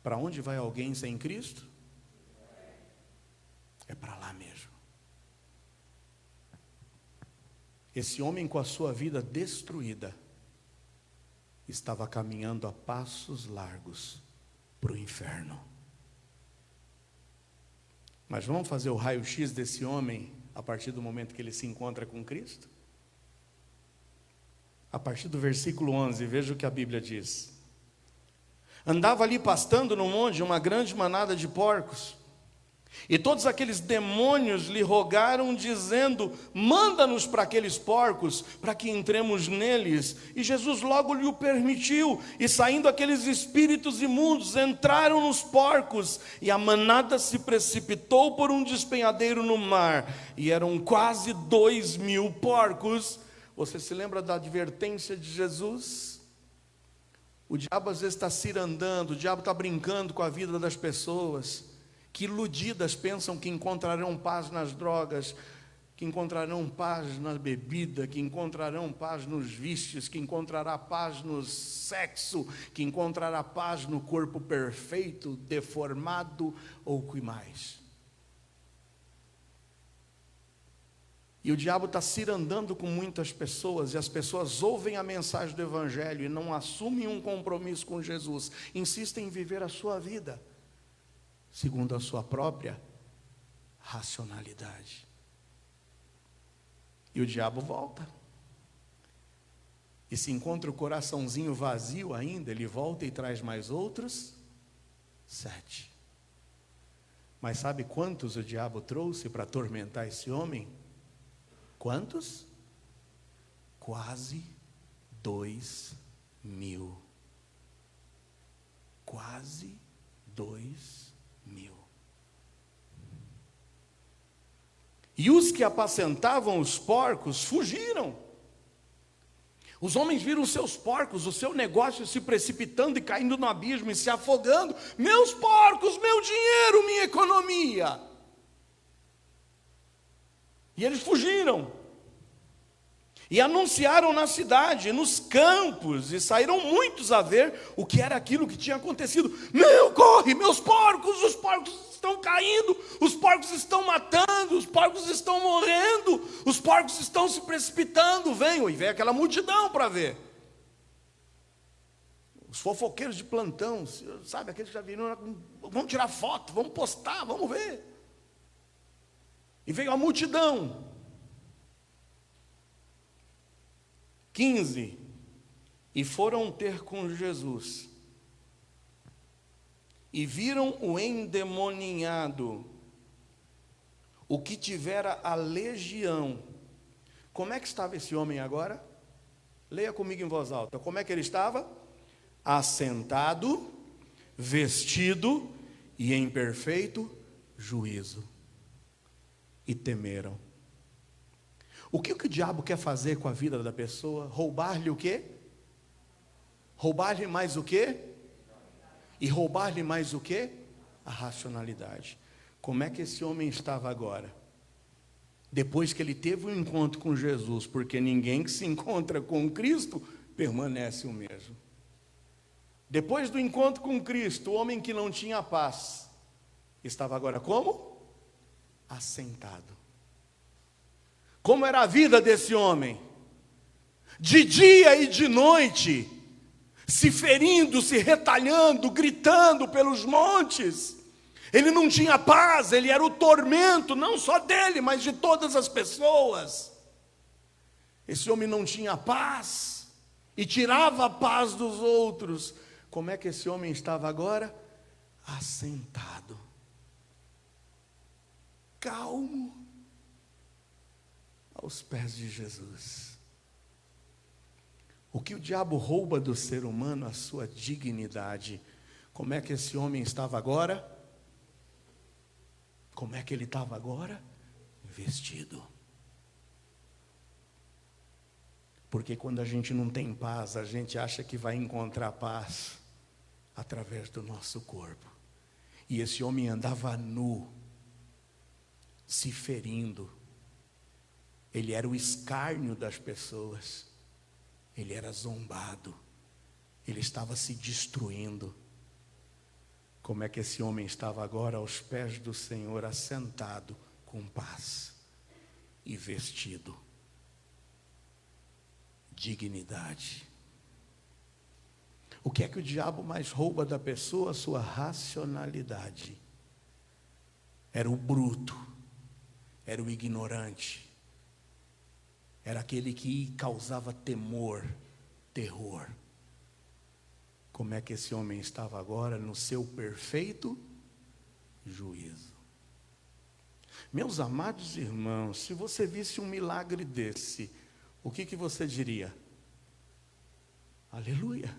Para onde vai alguém sem Cristo? É para lá mesmo. Esse homem, com a sua vida destruída, estava caminhando a passos largos para o inferno. Mas vamos fazer o raio-x desse homem a partir do momento que ele se encontra com Cristo? A partir do versículo 11, veja o que a Bíblia diz. Andava ali pastando no monte uma grande manada de porcos, e todos aqueles demônios lhe rogaram, dizendo: manda-nos para aqueles porcos, para que entremos neles. E Jesus logo lhe o permitiu, e saindo aqueles espíritos imundos, entraram nos porcos, e a manada se precipitou por um despenhadeiro no mar, e eram quase 2.000 porcos. Você se lembra da advertência de Jesus? O diabo às vezes está cirandando, o diabo está brincando com a vida das pessoas, que iludidas pensam que encontrarão paz nas drogas, que encontrarão paz na bebida, que encontrarão paz nos vícios, que encontrará paz no sexo, que encontrará paz no corpo perfeito, deformado ou o que mais. E o diabo está cirandando com muitas pessoas, e as pessoas ouvem a mensagem do Evangelho e não assumem um compromisso com Jesus, insistem em viver a sua vida segundo a sua própria racionalidade. E o diabo volta. E se encontra o coraçãozinho vazio ainda, ele volta e traz mais outros 7. Mas sabe quantos o diabo trouxe para atormentar esse homem? Quantos? Quase 2.000. Quase 2.000. E os que apacentavam os porcos fugiram. Os homens viram os seus porcos, o seu negócio se precipitando e caindo no abismo e se afogando. Meus porcos, meu dinheiro, minha economia. E eles fugiram. E anunciaram na cidade, nos campos, e saíram muitos a ver o que era aquilo que tinha acontecido. Corre, meus porcos, os porcos estão caindo, os porcos estão matando, os porcos estão morrendo, os porcos estão se precipitando. Venham, e vem aquela multidão para ver. Os fofoqueiros de plantão, sabe, aqueles que já viram, vamos tirar foto, vamos postar, vamos ver. E veio a multidão. 15. E foram ter com Jesus, e viram o endemoniado, o que tivera a legião. Como é que estava esse homem agora? Leia comigo em voz alta. Como é que ele estava? Assentado, vestido e em perfeito juízo. E temeram. O que o diabo quer fazer com a vida da pessoa? Roubar-lhe o quê? Roubar-lhe mais o quê? E roubar-lhe mais o quê? A racionalidade. Como é que esse homem estava agora? Depois que ele teve um encontro com Jesus, porque ninguém que se encontra com Cristo permanece o mesmo. Depois do encontro com Cristo, o homem que não tinha paz, estava agora como? Assentado. Como era a vida desse homem? De dia e de noite, se ferindo, se retalhando, gritando pelos montes. Ele não tinha paz, ele era o tormento, não só dele, mas de todas as pessoas. Esse homem não tinha paz, e tirava a paz dos outros. Como é que esse homem estava agora? Assentado. Calmo. Aos pés de Jesus. O que o diabo rouba do ser humano? A sua dignidade. Como é que esse homem estava agora? Como é que ele estava agora? Vestido. Porque quando a gente não tem paz, a gente acha que vai encontrar paz através do nosso corpo. E esse homem andava nu, se ferindo. Ele era o escárnio das pessoas, ele era zombado, ele estava se destruindo. como é que esse homem estava agora aos pés do Senhor, assentado com paz e vestido dignidade. O que é que o diabo mais rouba da pessoa? A sua racionalidade. Era o bruto, era o ignorante, era aquele que causava temor, terror. Como é que esse homem estava agora no seu perfeito juízo? Meus amados irmãos, se você visse um milagre desse, o que você diria? Aleluia!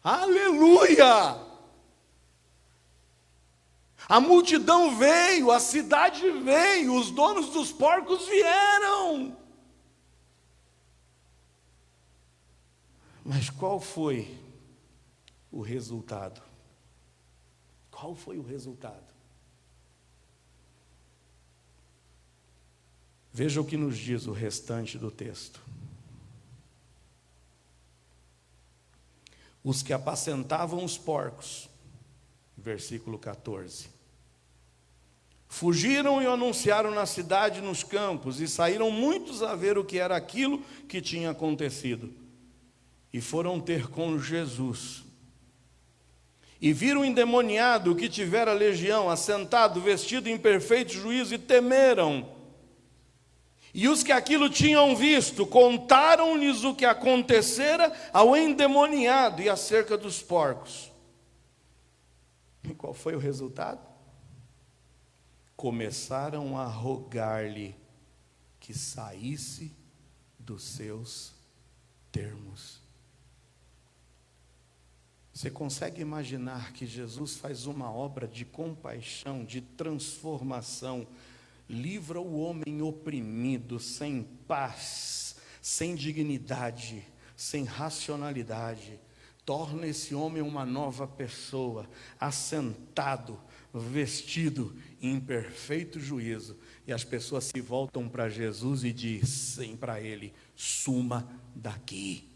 Aleluia! A multidão veio, a cidade veio, os donos dos porcos vieram. Mas qual foi o resultado? Qual foi o resultado? Veja o que nos diz o restante do texto. Os que apacentavam os porcos, versículo 14, fugiram e anunciaram na cidade e nos campos, e saíram muitos a ver o que era aquilo que tinha acontecido. E foram ter com Jesus. E viram o endemoniado que tivera legião, assentado, vestido em perfeito juízo, e temeram. E os que aquilo tinham visto, contaram-lhes o que acontecera ao endemoniado e acerca dos porcos. E qual foi o resultado? Começaram a rogar-lhe que saísse dos seus termos. Você consegue imaginar que Jesus faz uma obra de compaixão, de transformação, livra o homem oprimido, sem paz, sem dignidade, sem racionalidade, torna esse homem uma nova pessoa, assentado, vestido em perfeito juízo, e as pessoas se voltam para Jesus e dizem para ele: suma daqui,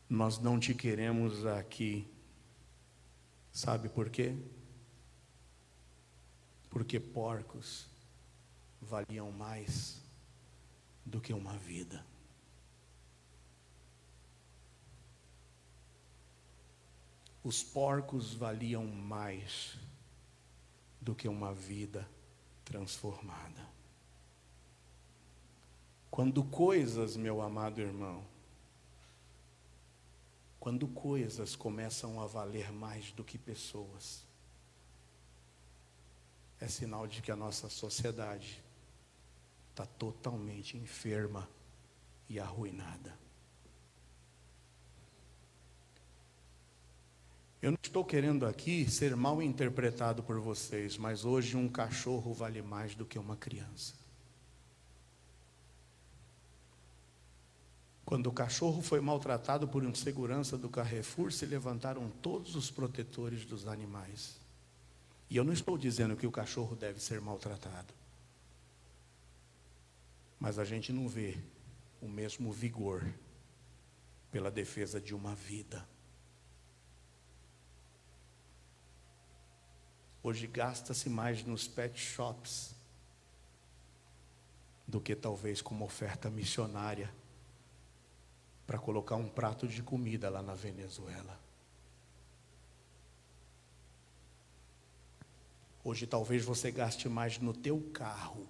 nós não te queremos aqui. Sabe por quê? Porque porcos valiam mais do que uma vida. Os porcos valiam mais do que uma vida transformada. Quando coisas, meu amado irmão, quando coisas começam a valer mais do que pessoas, é sinal de que a nossa sociedade está totalmente enferma e arruinada. Eu não estou querendo aqui ser mal interpretado por vocês, mas hoje um cachorro vale mais do que uma criança. Quando o cachorro foi maltratado por um segurança do Carrefour, se levantaram todos os protetores dos animais. E eu não estou dizendo que o cachorro deve ser maltratado, mas a gente não vê o mesmo vigor pela defesa de uma vida. Hoje gasta-se mais nos pet shops do que talvez como oferta missionária para colocar um prato de comida lá na Venezuela. Hoje talvez você gaste mais no teu carro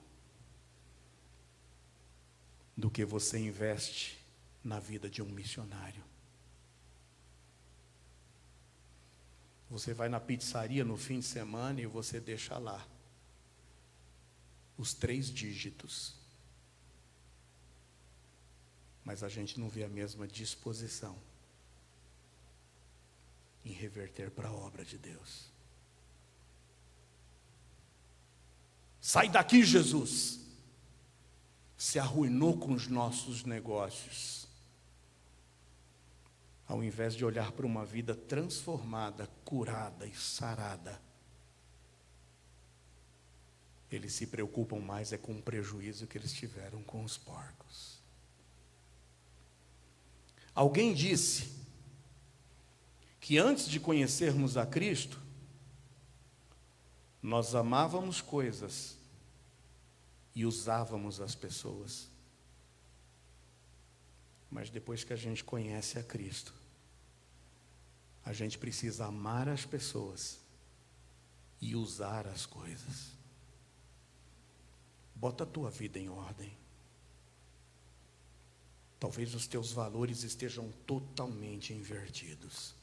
do que você investe na vida de um missionário. Você vai na pizzaria no fim de semana e você deixa lá os 3 dígitos. Mas a gente não vê a mesma disposição em reverter para a obra de Deus. Sai daqui, Jesus! Se arruinou com os nossos negócios. Ao invés de olhar para uma vida transformada, curada e sarada, eles se preocupam mais com o prejuízo que eles tiveram com os porcos. Alguém disse que antes de conhecermos a Cristo, nós amávamos coisas e usávamos as pessoas. Mas depois que a gente conhece a Cristo, a gente precisa amar as pessoas e usar as coisas. Bota a tua vida em ordem. Talvez os teus valores estejam totalmente invertidos.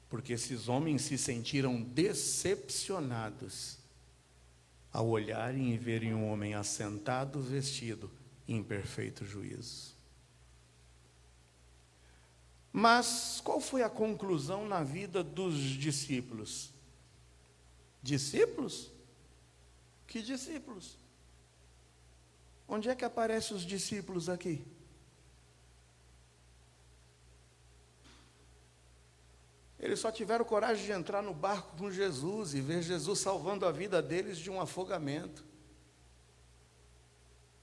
Porque esses homens se sentiram decepcionados ao olharem e verem um homem assentado, vestido, em perfeito juízo. Mas qual foi a conclusão na vida dos discípulos? Discípulos? Que discípulos? Onde é que aparecem os discípulos aqui? Eles só tiveram coragem de entrar no barco com Jesus e ver Jesus salvando a vida deles de um afogamento.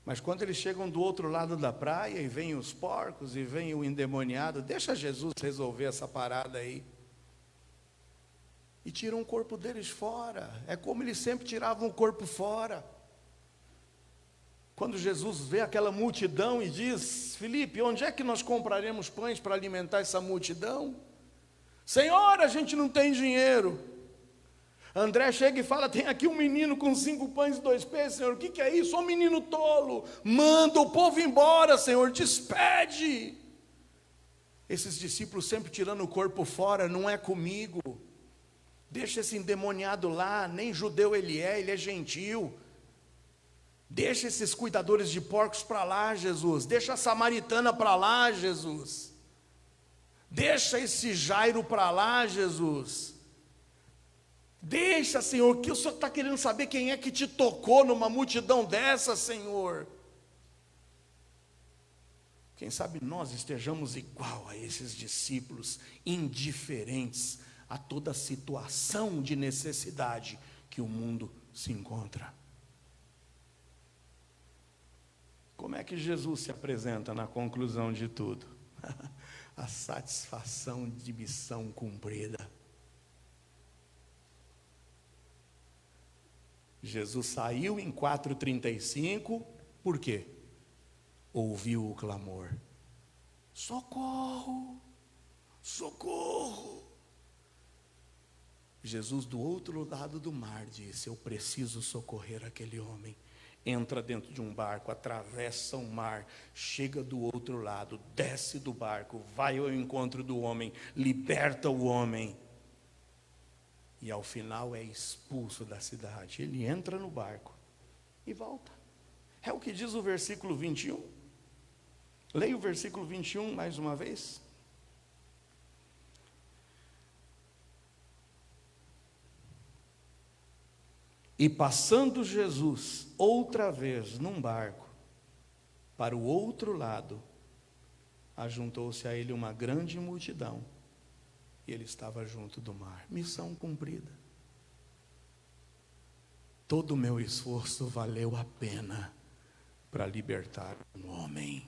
Mas quando eles chegam do outro lado da praia e vêm os porcos e vem o endemoniado, deixa Jesus resolver essa parada aí. E tiram o corpo deles fora. É como eles sempre tiravam o corpo fora. Quando Jesus vê aquela multidão e diz: Filipe, onde é que nós compraremos pães para alimentar essa multidão? Senhor, a gente não tem dinheiro. André chega e fala: tem aqui um menino com 5 pães e 2 peixes, Senhor. O que é isso? Um menino tolo. Manda o povo embora, Senhor, despede. Esses discípulos sempre tirando o corpo fora: não é comigo. Deixa esse endemoniado lá, nem judeu ele é gentil. Deixa esses cuidadores de porcos para lá, Jesus. Deixa a samaritana para lá, Jesus. Deixa esse Jairo para lá, Jesus. Deixa, Senhor, que o Senhor está querendo saber quem é que te tocou numa multidão dessa, Senhor. Quem sabe nós estejamos igual a esses discípulos, indiferentes a toda situação de necessidade que o mundo se encontra. Como é que Jesus se apresenta na conclusão de tudo? A satisfação de missão cumprida. Jesus saiu em 4:35, por quê? Ouviu o clamor: socorro, socorro. Jesus do outro lado do mar disse: eu preciso socorrer aquele homem. Entra dentro de um barco, atravessa o mar, chega do outro lado, desce do barco, vai ao encontro do homem, liberta o homem. E ao final é expulso da cidade. Ele entra no barco e volta. É o que diz o versículo 21. Leia o versículo 21 mais uma vez. E passando Jesus outra vez num barco para o outro lado, ajuntou-se a ele uma grande multidão, e ele estava junto do mar. Missão cumprida. Todo o meu esforço valeu a pena para libertar um homem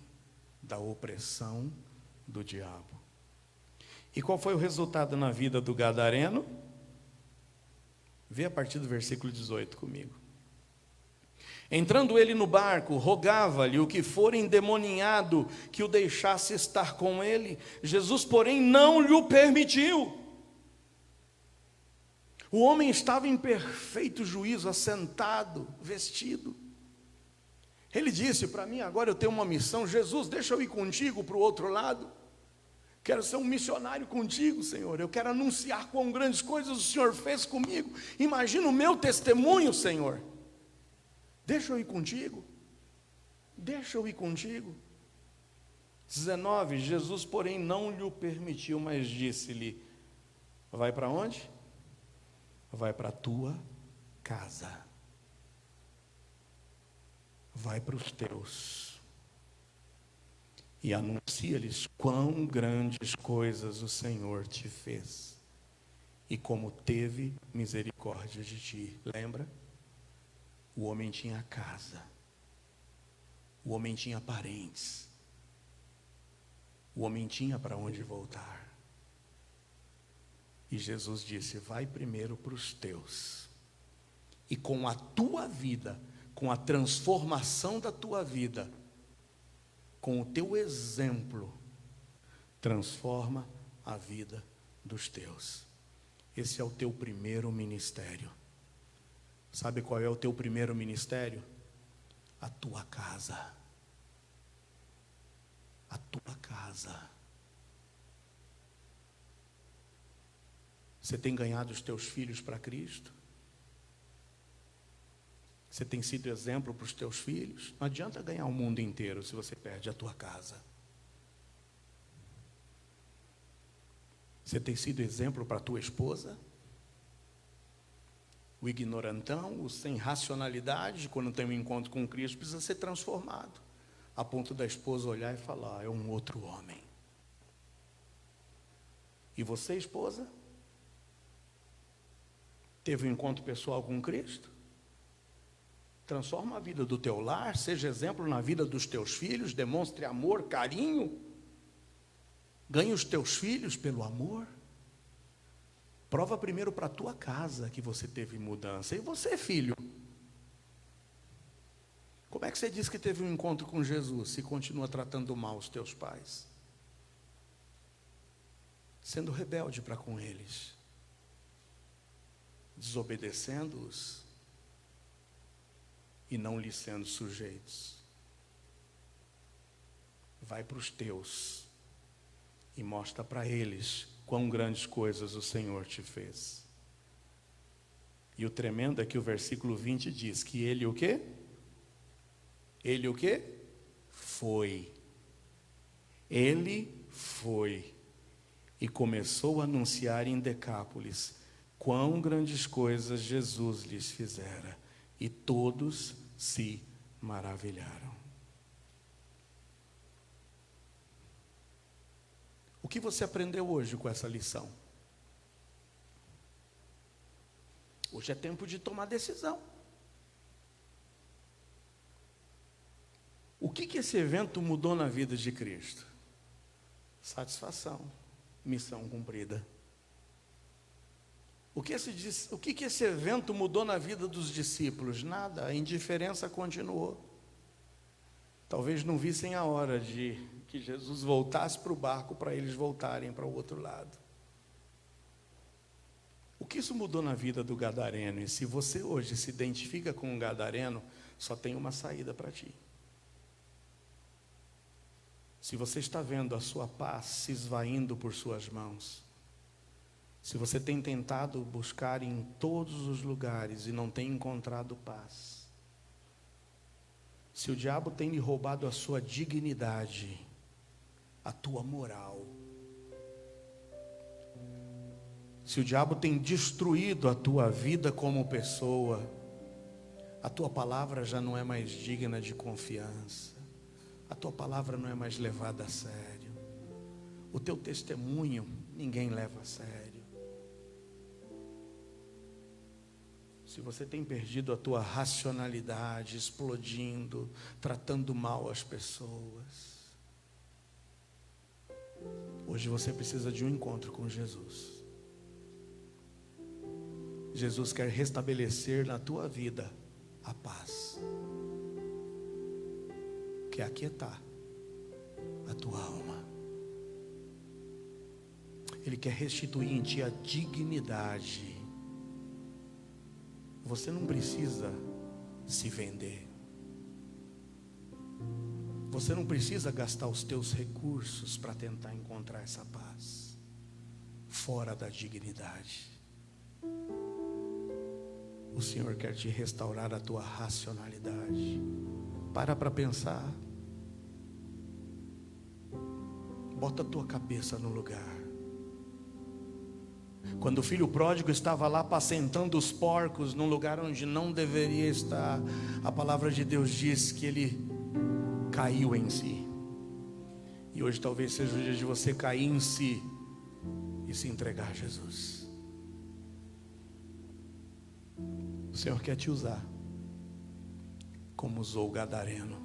da opressão do diabo. E qual foi o resultado na vida do gadareno? Vê a partir do versículo 18 comigo. Entrando ele no barco, rogava-lhe o que for endemoniado que o deixasse estar com ele. Jesus, porém, não lhe o permitiu. O homem estava em perfeito juízo, assentado, vestido. Ele disse para mim: agora eu tenho uma missão. Jesus, deixa eu ir contigo para o outro lado. Quero ser um missionário contigo, Senhor. Eu quero anunciar quão grandes coisas o Senhor fez comigo. Imagina o meu testemunho, Senhor. Deixa eu ir contigo. Deixa eu ir contigo. 19, Jesus, porém, não lhe o permitiu, mas disse-lhe: vai para onde? Vai para a tua casa. Vai para os teus. E anuncia-lhes quão grandes coisas o Senhor te fez, e como teve misericórdia de ti. Lembra? O homem tinha casa, o homem tinha parentes, o homem tinha para onde voltar. E Jesus disse: vai primeiro para os teus. E com a tua vida, com a transformação da tua vida, com o teu exemplo, transforma a vida dos teus. Esse é o teu primeiro ministério. Sabe qual é o teu primeiro ministério? A tua casa. A tua casa. Você tem ganhado os teus filhos para Cristo? Você tem sido exemplo para os teus filhos? Não adianta ganhar o mundo inteiro se você perde a tua casa. Você tem sido exemplo para a tua esposa? O ignorantão, o sem racionalidade, quando tem um encontro com Cristo, precisa ser transformado, a ponto da esposa olhar e falar: é um outro homem. E você, esposa? Teve um encontro pessoal com Cristo? Transforma a vida do teu lar, seja exemplo na vida dos teus filhos, demonstre amor, carinho. Ganhe os teus filhos pelo amor. Prova primeiro para a tua casa que você teve mudança. E você, filho? Como é que você diz que teve um encontro com Jesus se continua tratando mal os teus pais? Sendo rebelde para com eles. Desobedecendo-os. E não lhes sendo sujeitos. Vai para os teus e mostra para eles quão grandes coisas o Senhor te fez. E o tremendo é que o versículo 20 diz que ele o quê? Ele o quê? Foi. Ele foi. E começou a anunciar em Decápolis quão grandes coisas Jesus lhes fizera. E todos se maravilharam. O que você aprendeu hoje com essa lição? Hoje é tempo de tomar decisão. O que esse evento mudou na vida de Cristo? Satisfação, missão cumprida. O que esse evento mudou na vida dos discípulos? Nada, a indiferença continuou. Talvez não vissem a hora de que Jesus voltasse para o barco para eles voltarem para o outro lado. O que isso mudou na vida do gadareno? E se você hoje se identifica com um gadareno, só tem uma saída para ti. Se você está vendo a sua paz se esvaindo por suas mãos, se você tem tentado buscar em todos os lugares e não tem encontrado paz, se o diabo tem lhe roubado a sua dignidade, a tua moral, se o diabo tem destruído a tua vida como pessoa, a tua palavra já não é mais digna de confiança, a tua palavra não é mais levada a sério, o teu testemunho ninguém leva a sério. Se você tem perdido a tua racionalidade, explodindo, tratando mal as pessoas, hoje você precisa de um encontro com Jesus. Jesus quer restabelecer na tua vida a paz, quer aquietar a tua alma. Ele quer restituir em ti a dignidade. Você não precisa se vender. Você não precisa gastar os teus recursos para tentar encontrar essa paz fora da dignidade. O Senhor quer te restaurar a tua racionalidade. Para pensar. Bota a tua cabeça no lugar. Quando o filho pródigo estava lá apacentando os porcos num lugar onde não deveria estar, a palavra de Deus diz que ele caiu em si. E hoje talvez seja o dia de você cair em si e se entregar a Jesus. O Senhor quer te usar como usou o gadareno.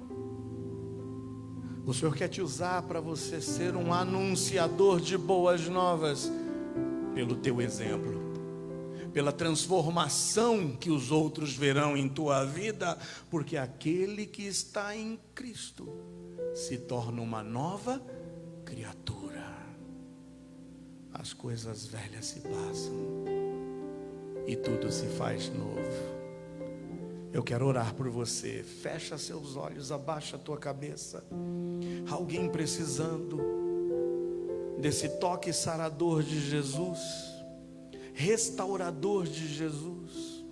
O Senhor quer te usar para você ser um anunciador de boas novas. pelo teu exemplo, pela transformação que os outros verão em tua vida, porque aquele que está em Cristo se torna uma nova criatura. As coisas velhas se passam e tudo se faz novo. Eu quero orar por você. Fecha seus olhos, abaixa a tua cabeça. Alguém precisando desse toque sarador de Jesus, restaurador de Jesus.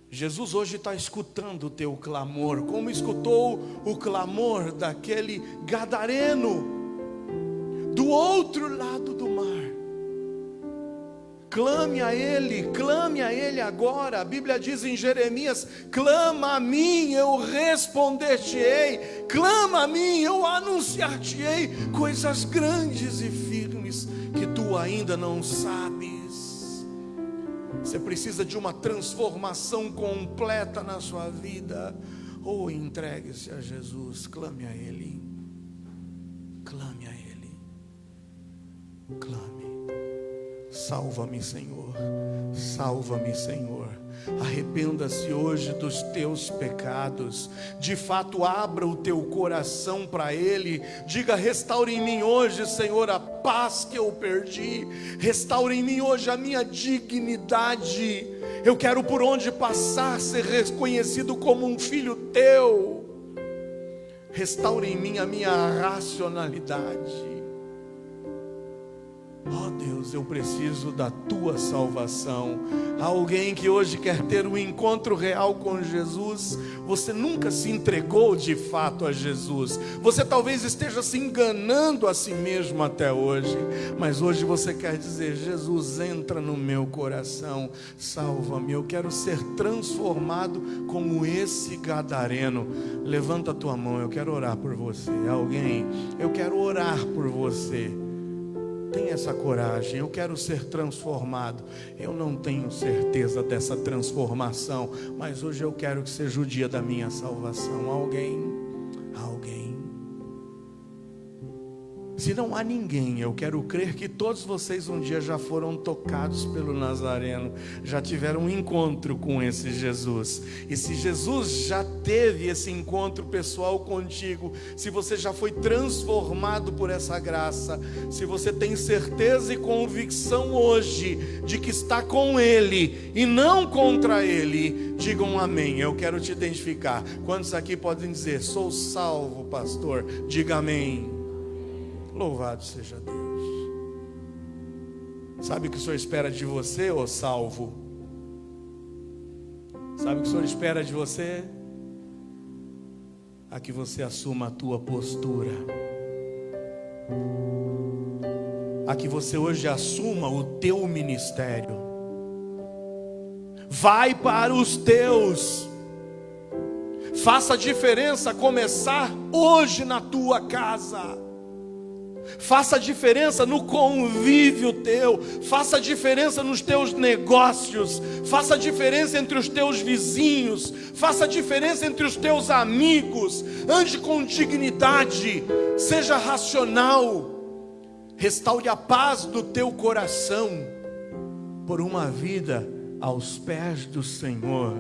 Jesus hoje está escutando o teu clamor, como escutou o clamor daquele gadareno do outro lado do mar. Clame a Ele agora. A Bíblia diz em Jeremias: clama a mim, eu responder-te-ei. Clama a mim, eu anunciar-te-ei coisas grandes e firmes que tu ainda não sabes. Você precisa de uma transformação completa na sua vida. Ou entregue-se a Jesus, clame a Ele. Clame a Ele. Clame. Salva-me, Senhor. Salva-me, Senhor. Arrependa-se hoje dos teus pecados. De fato, abra o teu coração para Ele. Diga: restaure em mim hoje, Senhor, a paz que eu perdi. Restaure em mim hoje a minha dignidade. Eu quero, por onde passar, ser reconhecido como um filho teu. Restaure em mim a minha racionalidade. Oh Deus, eu preciso da tua salvação. Há alguém que hoje quer ter um encontro real com Jesus. Você nunca se entregou de fato a Jesus. Você talvez esteja se enganando a si mesmo até hoje. Mas hoje você quer dizer: Jesus, entra no meu coração, salva-me. Eu quero ser transformado como esse gadareno. Levanta a tua mão, eu quero orar por você. Alguém, eu quero orar por você. Tenha essa coragem. Eu quero ser transformado. Eu não tenho certeza dessa transformação, mas hoje eu quero que seja o dia da minha salvação. Alguém. Se não há ninguém, eu quero crer que todos vocês um dia já foram tocados pelo Nazareno, já tiveram um encontro com esse Jesus. E se Jesus já teve esse encontro pessoal contigo, se você já foi transformado por essa graça, se você tem certeza e convicção hoje de que está com Ele e não contra Ele, digam amém. Eu quero te identificar. Quantos aqui podem dizer: sou salvo, pastor? Diga amém. Louvado seja Deus. Sabe o que o Senhor espera de você, ô salvo? Sabe o que o Senhor espera de você? A que você assuma a tua postura. A que você hoje assuma o teu ministério. Vai para os teus. Faça a diferença começar hoje na tua casa. Faça a diferença no convívio teu. Faça a diferença nos teus negócios. Faça a diferença entre os teus vizinhos. Faça a diferença entre os teus amigos. Ande com dignidade. Seja racional. Restaure a paz do teu coração por uma vida aos pés do Senhor.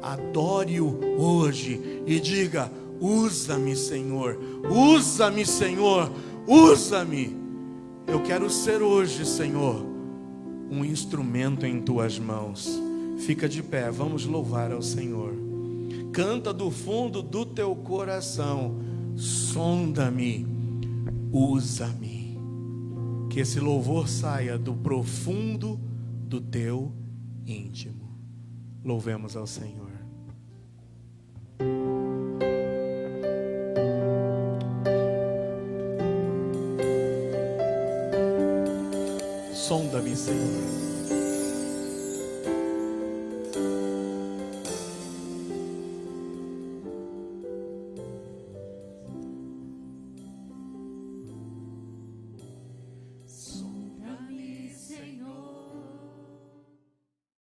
Adore-o hoje e diga: usa-me, Senhor. Usa-me, Senhor. Usa-me. Eu quero ser hoje, Senhor, um instrumento em tuas mãos. Fica de pé, vamos louvar ao Senhor. Canta do fundo do teu coração: sonda-me, usa-me. Que esse louvor saia do profundo do teu íntimo. Louvemos ao Senhor. Sonda-me, Senhor.